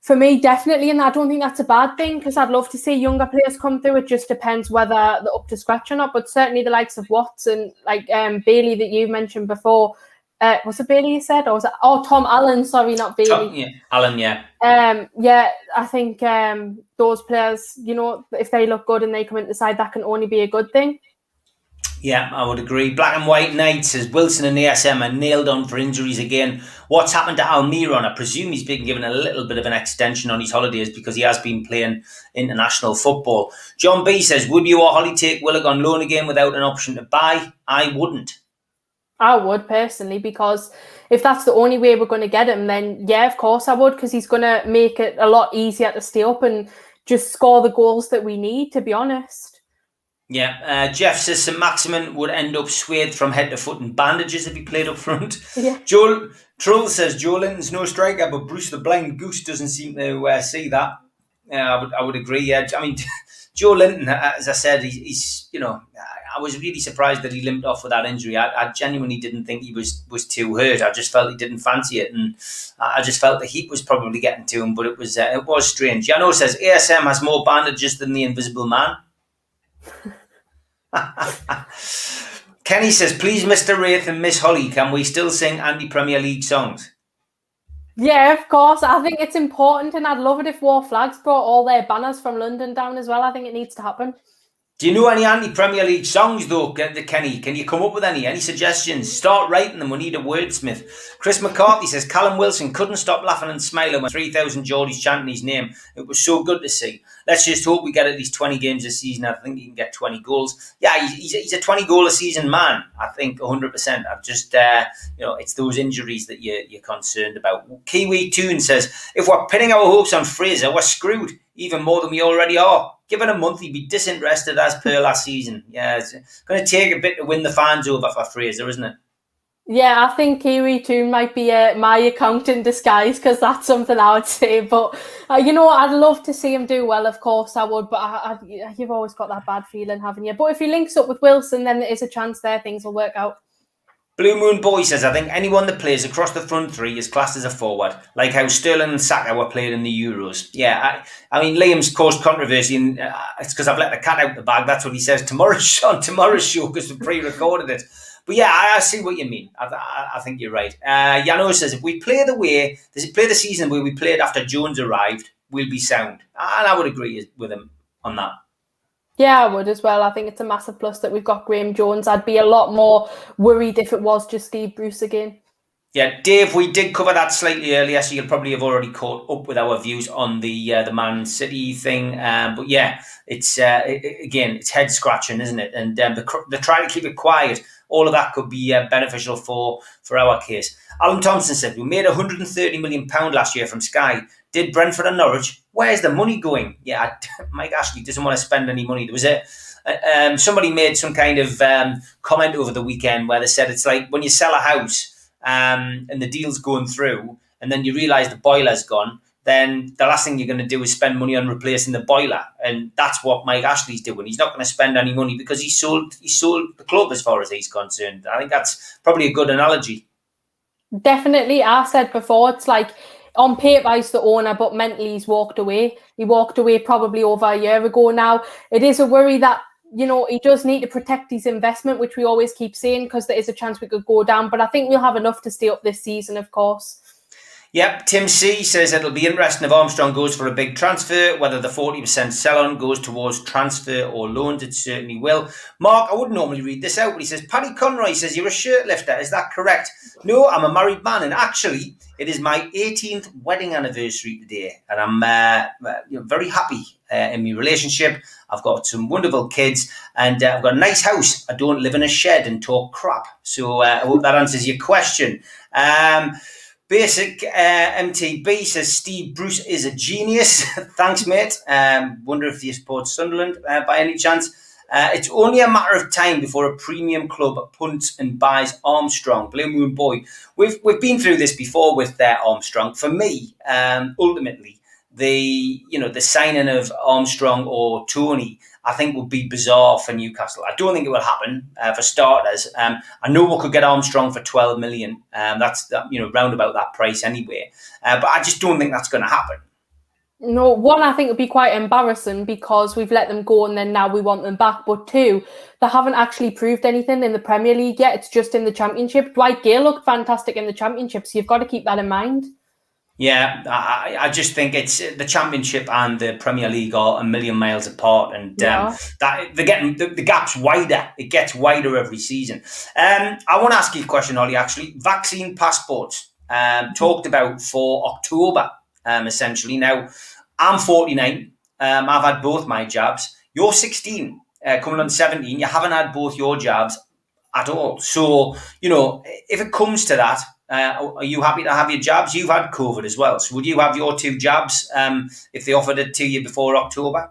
for me, definitely, and I don't think that's a bad thing, because I'd love to see younger players come through. It just depends whether they're up to scratch or not. But certainly the likes of Watts and Bailey that you mentioned before. Was it Bailey you said? Or was it Tom Allen? Sorry, not Bailey. Allen, yeah. I think those players, if they look good and they come into the side, that can only be a good thing. Yeah, I would agree. Black and White Knight says Wilson and ASM are nailed on for injuries again. What's happened to Almiron? I presume he's been given a little bit of an extension on his holidays because he has been playing international football. John B says, would you or Holly take Willock on loan again without an option to buy? I wouldn't. I would personally, because if that's the only way we're going to get him, then yeah, of course I would, because he's going to make it a lot easier to stay up and just score the goals that we need, to be honest. Yeah, Jeff says St Maximin would end up swathed from head to foot in bandages if he played up front. Yeah. Joel Trull says Joe Linton's no striker, but Bruce the Blind Goose doesn't seem to see that. I would agree. Yeah, I mean, Joe Linton, as I said, he's I was really surprised that he limped off with that injury. I genuinely didn't think he was too hurt. I just felt he didn't fancy it, and I just felt the heat was probably getting to him. But it was strange. Jano says ASM has more bandages than the Invisible Man. Kenny says, please, Mr. Wraith and Miss Holly, can we still sing anti-Premier League songs? Yeah, of course. I think it's important, and I'd love it if War Flags brought all their banners from London down as well. I think it needs to happen. Do you know any anti-Premier League songs, though, Kenny? Can you come up with any? Any suggestions? Start writing them. We need a wordsmith. Chris McCarthy says, Callum Wilson couldn't stop laughing and smiling when 3,000 Geordies chanting his name. It was so good to see. Let's just hope we get at least 20 games this season. I think he can get 20 goals. Yeah, he's a 20-goal-a-season man, I think, 100%. I've just, it's those injuries that you're concerned about. Kiwi Toon says, if we're pinning our hopes on Fraser, we're screwed, even more than we already are. Given a month, he'd be disinterested as per last season. Yeah, it's going to take a bit to win the fans over for Fraser, isn't it? Yeah, I think Kiwi too might be my account in disguise because that's something I would say. But I'd love to see him do well. Of course, I would. But you've always got that bad feeling, haven't you? But if he links up with Wilson, then there is a chance there things will work out. Blue Moon Boy says, I think anyone that plays across the front three is classed as a forward, like how Sterling and Saka were played in the Euros. Yeah, I mean, Liam's caused controversy, and it's because I've let the cat out the bag. That's what he says tomorrow's show because we pre-recorded it. But yeah, I see what you mean. I think you're right. Yano says, if we play the season the way we played after Jones arrived, we'll be sound. And I would agree with him on that. Yeah, I would as well. I think it's a massive plus that we've got Graham Jones. I'd be a lot more worried if it was just Steve Bruce again. Yeah, Dave, we did cover that slightly earlier, so you'll probably have already caught up with our views on the Man City thing. But yeah, it's again, it's head scratching, isn't it? And they're trying to keep it quiet. All of that could be beneficial for our case. Alan Thompson said, we made £130 million last year from Sky. Did Brentford and Norwich? Where's the money going? Yeah, Mike Ashley doesn't want to spend any money. There was somebody made some kind of comment over the weekend where they said it's like when you sell a house and the deal's going through and then you realise the boiler's gone, then the last thing you're going to do is spend money on replacing the boiler. And that's what Mike Ashley's doing. He's not going to spend any money because he sold the club as far as he's concerned. I think that's probably a good analogy. Definitely. I said before, it's like on paper he's the owner, but mentally he's walked away. He walked away probably over a year ago now. It is a worry that, he does need to protect his investment, which we always keep saying, because there is a chance we could go down. But I think we'll have enough to stay up this season, of course. Yep, Tim C says it'll be interesting if Armstrong goes for a big transfer, whether the 40% sell-on goes towards transfer or loans. It certainly will. Mark, I wouldn't normally read this out, but he says, Paddy Conroy says you're a shirt lifter. Is that correct? No, I'm a married man, and actually, it is my 18th wedding anniversary today, and I'm very happy in my relationship. I've got some wonderful kids, and I've got a nice house. I don't live in a shed and talk crap. So I hope that answers your question. Basic MTB says Steve Bruce is a genius. Thanks, mate. Wonder if you support Sunderland by any chance. It's only a matter of time before a premium club punts and buys Armstrong. Blue Moon Boy. We've been through this before with Armstrong. For me, ultimately, the signing of Armstrong or Tony, I think would be bizarre for Newcastle. I don't think it will happen for starters. I know we could get Armstrong for 12 million. That's round about that price anyway. But I just don't think that's going to happen. No, one, I think it would be quite embarrassing because we've let them go and then now we want them back. But two, they haven't actually proved anything in the Premier League yet. It's just in the Championship. Dwight Gale looked fantastic in the Championship, so you've got to keep that in mind. Yeah, I just think it's the Championship and the Premier League are a million miles apart, and that they're getting the gap's wider. It gets wider every season. I want to ask you a question, Ollie. Actually, vaccine passports talked about for October. Essentially, now I'm 49. I've had both my jabs. You're 16, coming on 17. You haven't had both your jabs at all. So if it comes to that. Are you happy to have your jabs? You've had COVID as well. So would you have your 2 jabs if they offered it to you before October?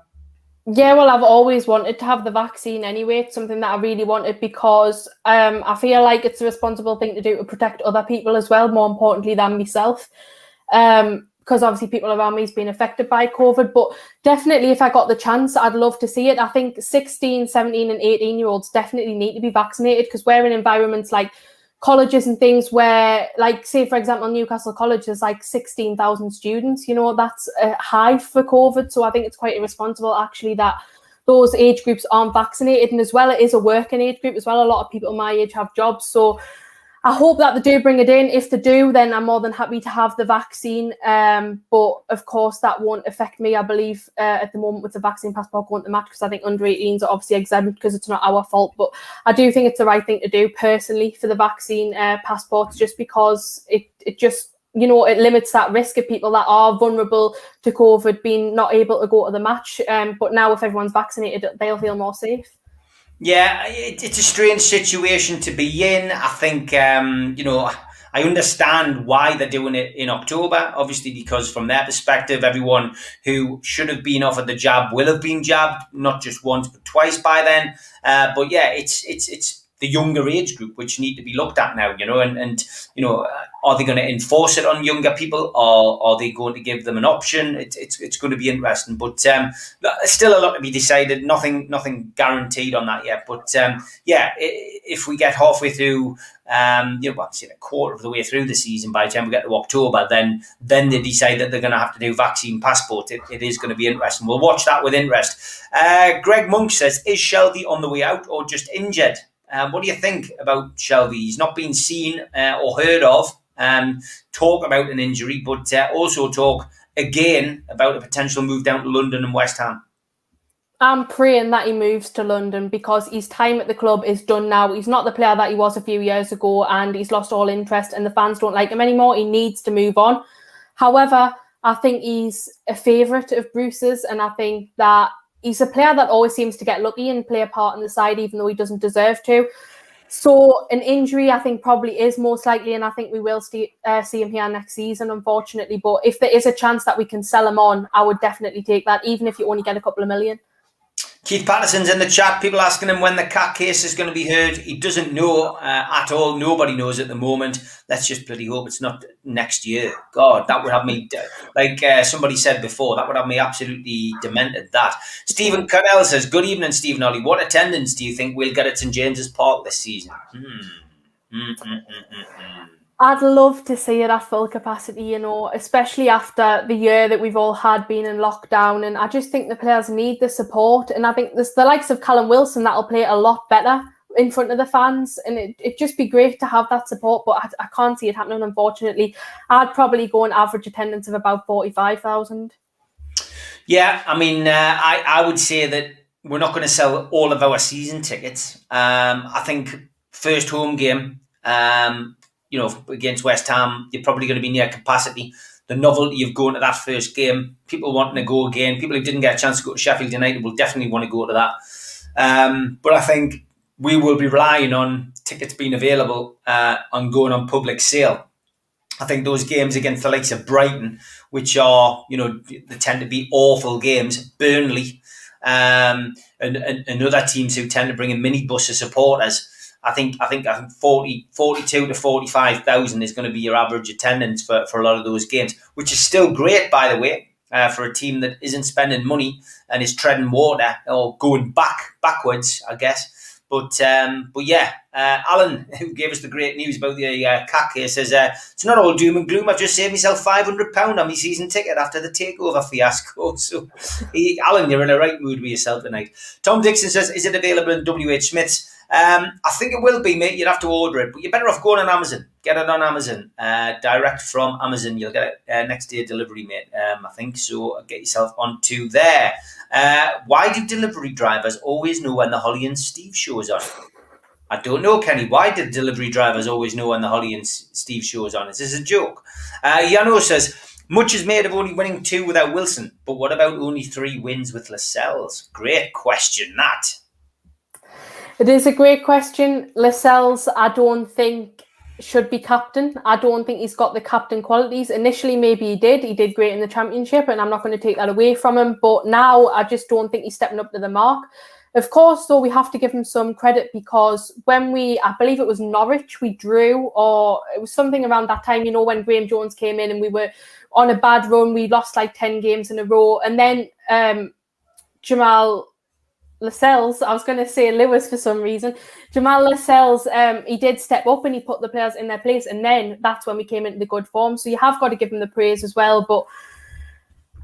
Yeah, well, I've always wanted to have the vaccine anyway. It's something that I really wanted because I feel like it's a responsible thing to do to protect other people as well, more importantly than myself. Because obviously people around me has been affected by COVID. But definitely if I got the chance, I'd love to see it. I think 16, 17 and 18-year-olds definitely need to be vaccinated because we're in environments like colleges and things where, like, say, for example, Newcastle College, there's like 16,000 students. That's high for COVID. So I think it's quite irresponsible, actually, that those age groups aren't vaccinated. And as well, it is a working age group as well. A lot of people my age have jobs. So I hope that they do bring it in. If they do, then I'm more than happy to have the vaccine. But of course, that won't affect me, I believe, at the moment with the vaccine passport going to match, because I think under 18s are obviously exempt because it's not our fault. But I do think it's the right thing to do personally for the vaccine passports, just because it just, it limits that risk of people that are vulnerable to COVID being not able to go to the match. But now if everyone's vaccinated, they'll feel more safe. Yeah, it's a strange situation to be in. I think, I understand why they're doing it in October, obviously, because from their perspective, everyone who should have been offered the jab will have been jabbed, not just once, but twice by then. But yeah, it's the younger age group, which need to be looked at now, and are they going to enforce it on younger people, or are they going to give them an option? It's going to be interesting, but still a lot to be decided. Nothing guaranteed on that yet. But if we get halfway through, say a quarter of the way through the season, by the time we get to October, then they decide that they're going to have to do vaccine passport. It is going to be interesting. We'll watch that with interest. Greg Monk says, is Shelby on the way out or just injured? What do you think about Shelby? He's not been seen or heard of. Talk about an injury, but also talk again about a potential move down to London and West Ham. I'm praying that he moves to London because his time at the club is done now. He's not the player that he was a few years ago, and he's lost all interest and the fans don't like him anymore. He needs to move on. However, I think he's a favourite of Bruce's, and I think that he's a player that always seems to get lucky and play a part in the side even though he doesn't deserve to. So an injury, I think, probably is most likely, and I think we will see him here next season, unfortunately. But if there is a chance that we can sell him on, I would definitely take that, even if you only get a couple of million. Keith Patterson's in the chat. People asking him when the cat case is going to be heard. He doesn't know at all. Nobody knows at the moment. Let's just bloody hope it's not next year. God, that would have me, like somebody said before, that would have me absolutely demented. That. Stephen Connell says, good evening, Stephen Ollie. What attendance do you think we'll get at St James's Park this season? I'd love to see it at full capacity, especially after the year that we've all had been in lockdown. And I just think the players need the support. And I think there's the likes of Callum Wilson that'll play a lot better in front of the fans. And it'd just be great to have that support. But I can't see it happening, unfortunately. I'd probably go an average attendance of about 45,000. Yeah, I mean, I would say that we're not going to sell all of our season tickets. I think first home game, against West Ham, you're probably going to be near capacity. The novelty of going to that first game, people wanting to go again, people who didn't get a chance to go to Sheffield United will definitely want to go to that. But I think we will be relying on tickets being available on going on public sale. I think those games against the likes of Brighton, which are, they tend to be awful games, Burnley, and other teams who tend to bring in minibus of supporters, I think 42 to 45,000 is going to be your average attendance for a lot of those games, which is still great, by the way, for a team that isn't spending money and is treading water or going backwards, I guess. But yeah, Alan, who gave us the great news about the cat case, says it's not all doom and gloom. I've just saved myself £500 on my season ticket after the takeover fiasco. So, Alan, you're in a right mood with yourself tonight. Tom Dixon says, is it available in WH Smith's? I think it will be, mate. You'd have to order it, but you're better off going on Amazon. Get it on Amazon, direct from Amazon. You'll get it next day delivery, mate. I think so. Get yourself onto there. Why do delivery drivers always know when the Holly and Steve show is on? I don't know, Kenny. Why did delivery drivers always know when the Holly and Steve show is on? Is this a joke? Yano says, much is made of only winning 2 without Wilson, but what about only 3 wins with Lascelles? Great question, that. It is a great question. Lascelles, I don't think should be captain. I don't think he's got the captain qualities. Initially, maybe he did. He did great in the championship, and I'm not going to take that away from him. But now, I just don't think he's stepping up to the mark. Of course, though, we have to give him some credit because when I believe it was Norwich, we drew, or it was something around that time, when Graham Jones came in and we were on a bad run. We lost like 10 games in a row. And then Jamal Lascelles, I was going to say Lewis for some reason. Jamal Lascelles, he did step up and he put the players in their place, and then that's when we came into the good form. So you have got to give him the praise as well. But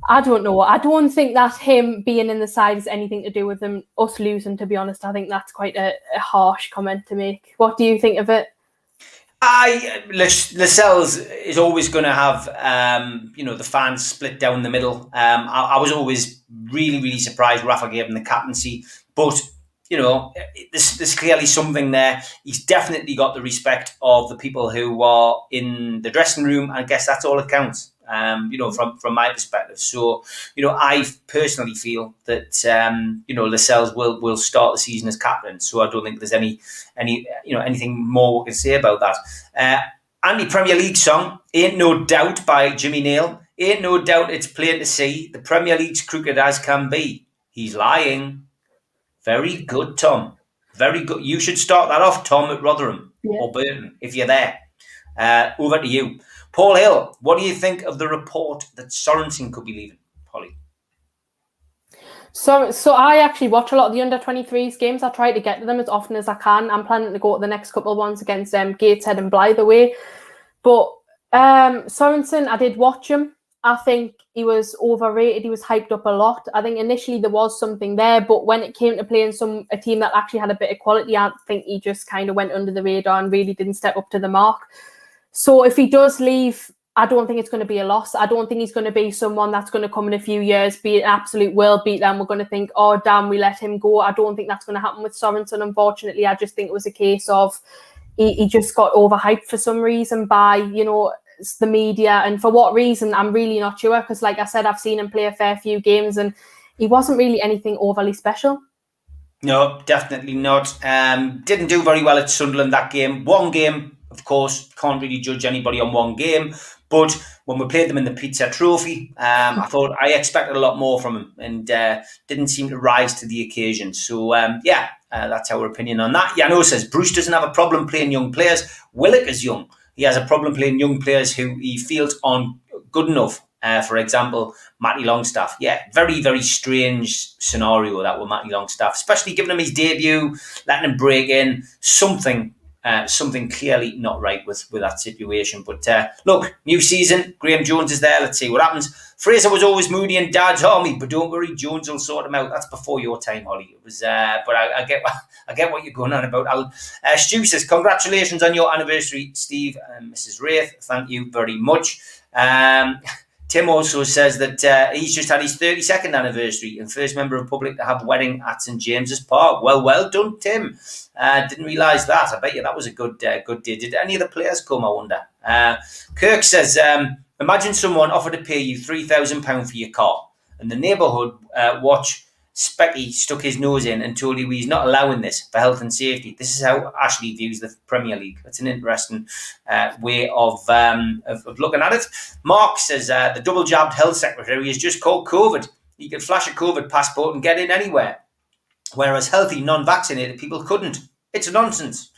I don't know. I don't think that him being in the side has anything to do with us losing, to be honest. I think that's quite a harsh comment to make. What do you think of it? Lascelles is always going to have, the fans split down the middle. I was always really, really surprised Rafa gave him the captaincy. But, there's clearly something there. He's definitely got the respect of the people who are in the dressing room. I guess that's all that counts, from my perspective. So, I personally feel that, Lascelles will start the season as captain. So I don't think there's anything more we can say about that. Anti-Premier League song, Ain't No Doubt by Jimmy Nail. Ain't no doubt it's plain to see. The Premier League's crooked as can be. He's lying. Very good, Tom. Very good. You should start that off, Tom, at Rotherham Yeah. or Burton, if you're there. Over to you. Paul Hill, what do you think of the report that Sorensen could be leaving, Holly? So I actually watch a lot of the under-23s games. I try to get to them as often as I can. I'm planning to go to the next couple of ones against Gateshead and Blythe away. But Sorensen, I did watch him. I think he was overrated. He was hyped up a lot. I think initially there was something there, but when it came to playing a team that actually had a bit of quality, I think he just kind of went under the radar and really didn't step up to the mark. So if he does leave, I don't think it's going to be a loss. I don't think he's going to be someone that's going to come in a few years, be an absolute world beater, and we're going to think, oh, damn, we let him go. I don't think that's going to happen with Sorensen, unfortunately. I just think it was a case of he just got overhyped for some reason by, the media. And for what reason, I'm really not sure. Because like I said, I've seen him play a fair few games and he wasn't really anything overly special. No, definitely not. Didn't do very well at Sunderland that game. One game, of course, can't really judge anybody on one game. But when we played them in the Pizza Trophy, I thought I expected a lot more from him and didn't seem to rise to the occasion. So, that's our opinion on that. Yano says, Bruce doesn't have a problem playing young players. Willock is young. He has a problem playing young players who he feels aren't good enough. For example, Matty Longstaff. Yeah, very, very strange scenario that with Matty Longstaff, especially giving him his debut, letting him break in. Something clearly not right with that situation. But look, new season, Graham Jones is there. Let's see what happens. Fraser was always moody in Dad's army, but don't worry, Jones will sort him out. That's before your time, Holly. It was, but I get what you're going on about. Stu says, congratulations on your anniversary, Steve and Mrs. Wraith. Thank you very much. Tim also says that he's just had his 32nd anniversary and first member of public to have a wedding at St James's Park. Well done, Tim. Didn't realise that. I bet you that was a good day. Did any of the players come, I wonder? Kirk says, imagine someone offered to pay you £3,000 for your car and the neighbourhood watch Specky stuck his nose in and told you he's not allowing this for health and safety. This is how Ashley views the Premier League. That's an interesting way of looking at it. Mark says the double-jabbed health secretary is just called COVID. He could flash a COVID passport and get in anywhere, whereas healthy, non-vaccinated people couldn't. It's nonsense.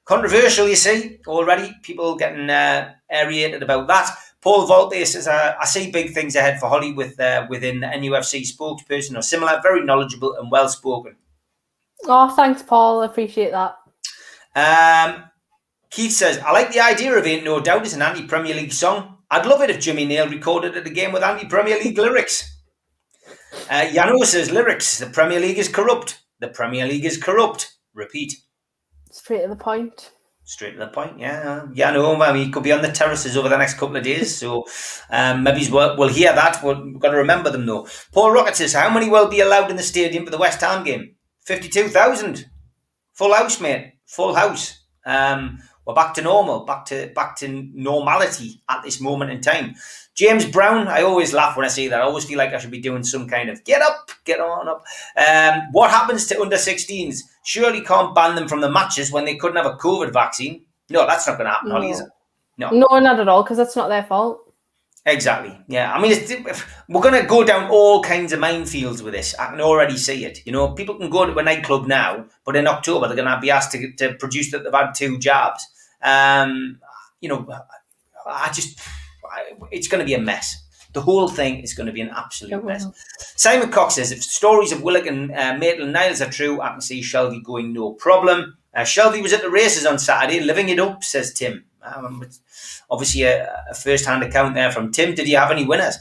Controversial, you see, already. People getting aerated about that. Paul Volte says, I see big things ahead for Holly within the NUFC spokesperson or similar. Very knowledgeable and well-spoken. Oh, thanks, Paul. I appreciate that. Keith says, I like the idea of Ain't No Doubt as an anti-Premier League song. I'd love it if Jimmy Nail recorded it again with anti-Premier League lyrics. Yano says, lyrics, the Premier League is corrupt. The Premier League is corrupt. Repeat. Straight to the point. Straight to the point, yeah. Yeah, no, I mean, he could be on the terraces over the next couple of days, so maybe we'll hear that. We've got to remember them, though. Paul Rocket says, how many will be allowed in the stadium for the West Ham game? 52,000. Full house, mate. Full house. We're back to normal, back to normality at this moment in time. James Brown, I always laugh when I see that. I always feel like I should be doing some kind of get on up. What happens to under 16s? Surely can't ban them from the matches when they couldn't have a COVID vaccine. No, that's not going to happen, Holly, is it? No, not at all, because that's not their fault. Exactly. Yeah, I mean, we're going to go down all kinds of minefields with this. I can already see it. People can go to a nightclub now, but in October they're going to be asked to produce that they've had 2 jabs. It's going to be a mess. The whole thing is going to be an absolute mess. Simon Cox says, if stories of Willock and Maitland-Niles are true, I can see Shelby going no problem. Shelby was at the races on Saturday, living it up, says Tim. Obviously a first-hand account there from Tim. Did you have any winners?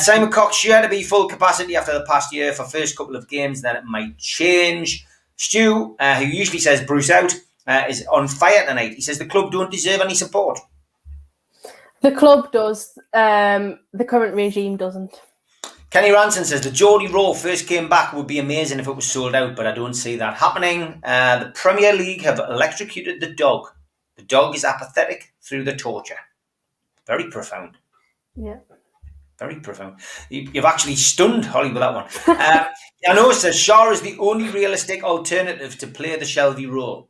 Simon Cox, sure to be full capacity after the past year for first couple of games, then it might change. Stu, who usually says Bruce out, is on fire tonight. He says the club don't deserve any support. The club does. The current regime doesn't. Kenny Ranson says the Geordie Roar first came back would be amazing if it was sold out, but I don't see that happening. The Premier League have electrocuted the dog. The dog is apathetic through the torture. Very profound. Yeah. Very profound. You've actually stunned Holly with that one. I know, says Shaw is the only realistic alternative to play the Shelby role.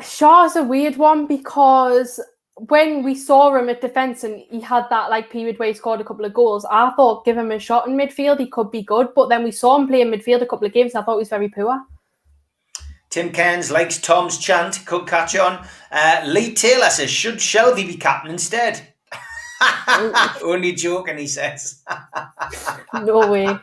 Shaw's a weird one because when we saw him at defence and he had that like period where he scored a couple of goals, I thought give him a shot in midfield, he could be good. But then we saw him play in midfield a couple of games and I thought he was very poor. Tim Cairns likes Tom's chant, could catch on. Lee Taylor says, should Shelby be captain instead? Only joking, he says. No way.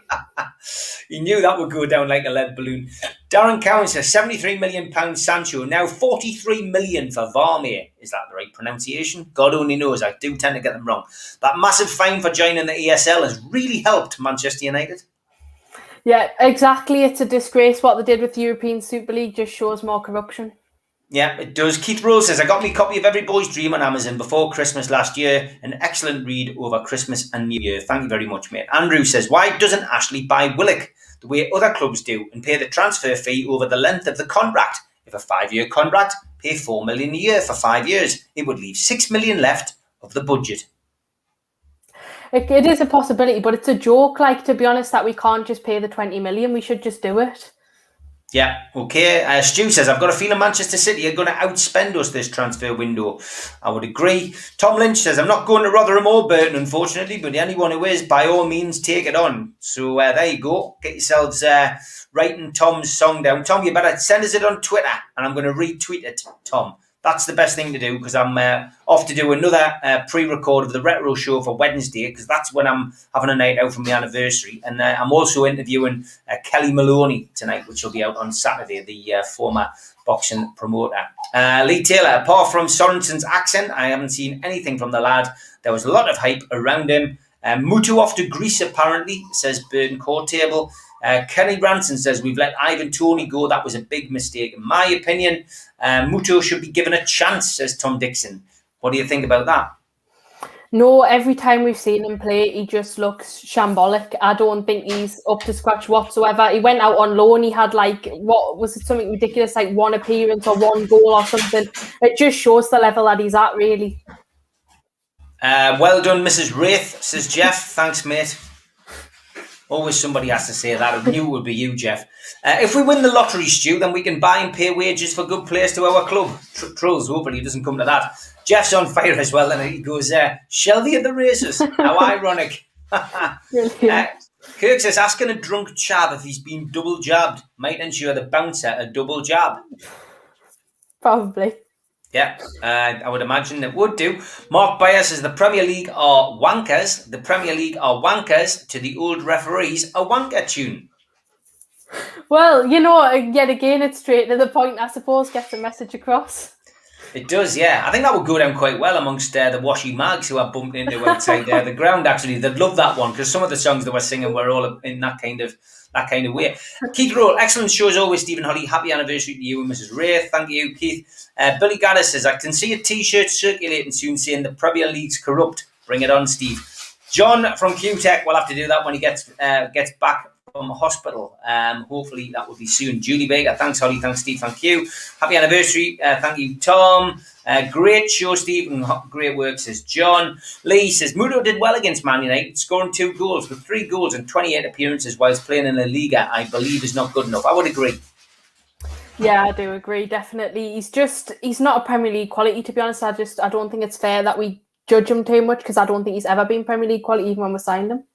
He knew that would go down like a lead balloon. Darren Cowan says, £73 million Sancho, now $43 million for Varmey. Is that the right pronunciation? God only knows. I do tend to get them wrong. That massive fine for joining the ESL has really helped Manchester United. Yeah, exactly. It's a disgrace what they did with the European Super League. Just shows more corruption. Yeah, it does. Keith Rose says, I got me a copy of Every Boy's Dream on Amazon before Christmas last year. An excellent read over Christmas and New Year. Thank you very much, mate. Andrew says, why doesn't Ashley buy Willock the way other clubs do and pay the transfer fee over the length of the contract? If a 5-year contract, pay $4 million a year for 5 years. It would leave $6 million left of the budget. It is a possibility, but it's a joke, like, to be honest, that we can't just pay the 20 million. We should just do it. Yeah, okay. Stu says, I've got a feeling Manchester City are going to outspend us this transfer window. I would agree. Tom Lynch says, I'm not going to Rotherham or Burton, unfortunately, but anyone who is, by all means, take it on. So there you go. Get yourselves writing Tom's song down. Tom, you better send us it on Twitter, and I'm going to retweet it, Tom. That's the best thing to do, because I'm off to do another pre-record of the Retro Show for Wednesday, because that's when I'm having a night out for my anniversary. And I'm also interviewing Kelly Maloney tonight, which will be out on Saturday, the former boxing promoter. Lee Taylor, apart from Sorensen's accent, I haven't seen anything from the lad. There was a lot of hype around him. Mutu off to Greece, apparently, says Burton Court Table. Kenny Branson says, we've let Ivan Toney go. That was a big mistake, in my opinion. Muto should be given a chance, says Tom Dixon. What do you think about that? No, every time we've seen him play, he just looks shambolic. I don't think he's up to scratch whatsoever. He went out on loan. He had, like, what was it, something ridiculous, like 1 appearance or 1 goal or something. It just shows the level that he's at, really. Well done, Mrs. Wraith, says Jeff. Thanks, mate. Always somebody has to say that. I knew it would be you, Jeff. If we win the lottery, Stu, then we can buy and pay wages for good players to our club. Trolls, hopefully it doesn't come to that. Jeff's on fire as well, and he goes, Shelby at the races. How ironic. Kirk says, asking a drunk chap if he's been double jabbed might ensure the bouncer a double jab. Probably. Yeah, I would imagine it would do. Mark Bayer says the Premier League are wankers. The Premier League are wankers to the old referees a wanker tune. Well, you know, yet again, it's straight to the point, I suppose, gets the message across. It does, yeah. I think that would go down quite well amongst the washy mags who I bumped into outside the ground, actually. They'd love that one, because some of the songs they were singing were all in that kind of way. Keith Roll, excellent show as always, Stephen Holly. Happy anniversary to you and Mrs. Ray. Thank you, Keith. Billy Gaddis says, I can see a t-shirt circulating soon saying the Premier League's corrupt. Bring it on, Steve. John from QTech will have to do that when he gets back from hospital. Hopefully that will be soon. Julie Baker, thanks Holly, thanks Steve, thank you. Happy anniversary, thank you Tom. Great show, Steve, and great work, says John. Lee says, Muto did well against Man United, scoring 2 goals with 3 goals and 28 appearances whilst playing in La Liga. I believe is not good enough. I would agree. Yeah, I do agree, definitely. He's not a Premier League quality, to be honest. I don't think it's fair that we judge him too much, because I don't think he's ever been Premier League quality even when we signed him.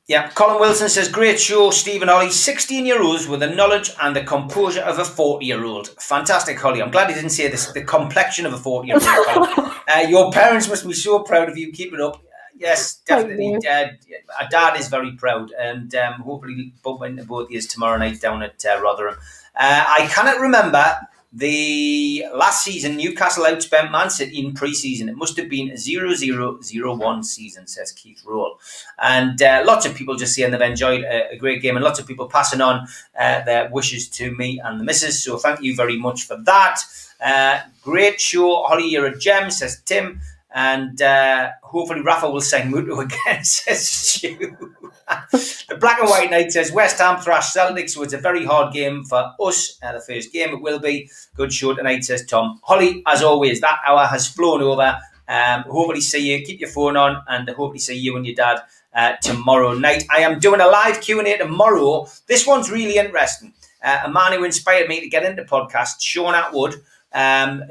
Yeah, Colin Wilson says, great show, Stephen Holly. 16-year-olds with the knowledge and the composure of a 40-year-old. Fantastic, Holly. I'm glad he didn't say this, the complexion of a 40-year-old. Your parents must be so proud of you. Keep it up. Yes, definitely. Our dad is very proud, and hopefully bump into both of you tomorrow night down at Rotherham. I cannot remember the last season Newcastle outspent Man City in pre-season. It must have been a 0-0-0-1 season, says Keith Roll. And lots of people just saying they've enjoyed a great game, and lots of people passing on their wishes to me and the missus. So thank you very much for that. Great show, Holly, you're a gem, says Tim. And hopefully Rafa will sign Muto again, says Stu. The Black and White Knight says West Ham thrashed Celtic, so it's a very hard game for us. The first game it will be. Good show tonight, says Tom. Holly, as always, that hour has flown over. Hopefully see you. Keep your phone on, and hopefully see you and your dad tomorrow night. I am doing a live Q&A tomorrow. This one's really interesting. A man who inspired me to get into podcasts, Sean Atwood,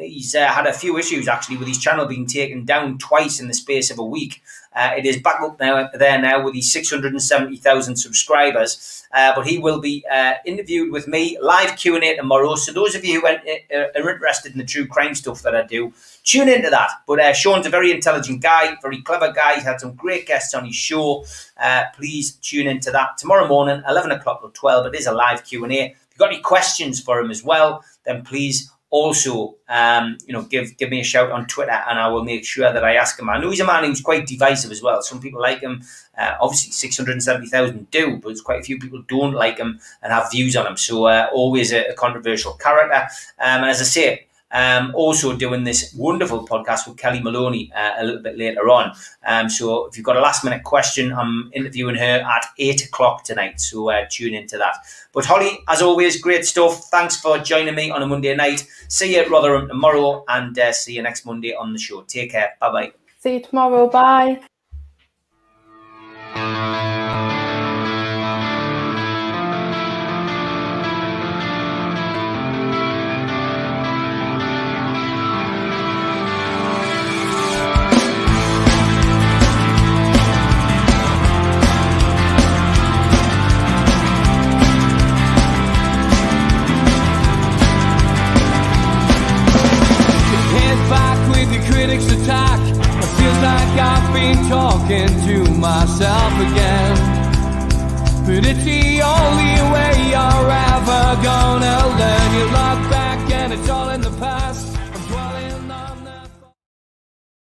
He's had a few issues actually with his channel being taken down twice in the space of a week. It is back up there now with his 670,000 subscribers. But he will be interviewed with me, live Q&A tomorrow. So those of you who are interested in the true crime stuff that I do, tune into that. But Sean's a very intelligent guy, very clever guy. He's had some great guests on his show. Please tune into that tomorrow morning, 11 o'clock till 12. It is a live Q&A. If you've got any questions for him as well, then please also, give me a shout on Twitter, and I will make sure that I ask him. I know he's a man who's quite divisive as well. Some people like him. Obviously, 670,000 do, but there's quite a few people don't like him and have views on him. So always a controversial character. And as I say, also doing this wonderful podcast with Kelly Maloney a little bit later on. So if you've got a last minute question, I'm interviewing her at 8 o'clock tonight. So tune into that. But Holly, as always, great stuff. Thanks for joining me on a Monday night. See you at Rotherham tomorrow, and see you next Monday on the show. Take care. Bye-bye. See you tomorrow. Bye. Critics attack. It feels like I've been talking to myself again. But it's the only way you're ever gonna learn. You look back and it's all in the past.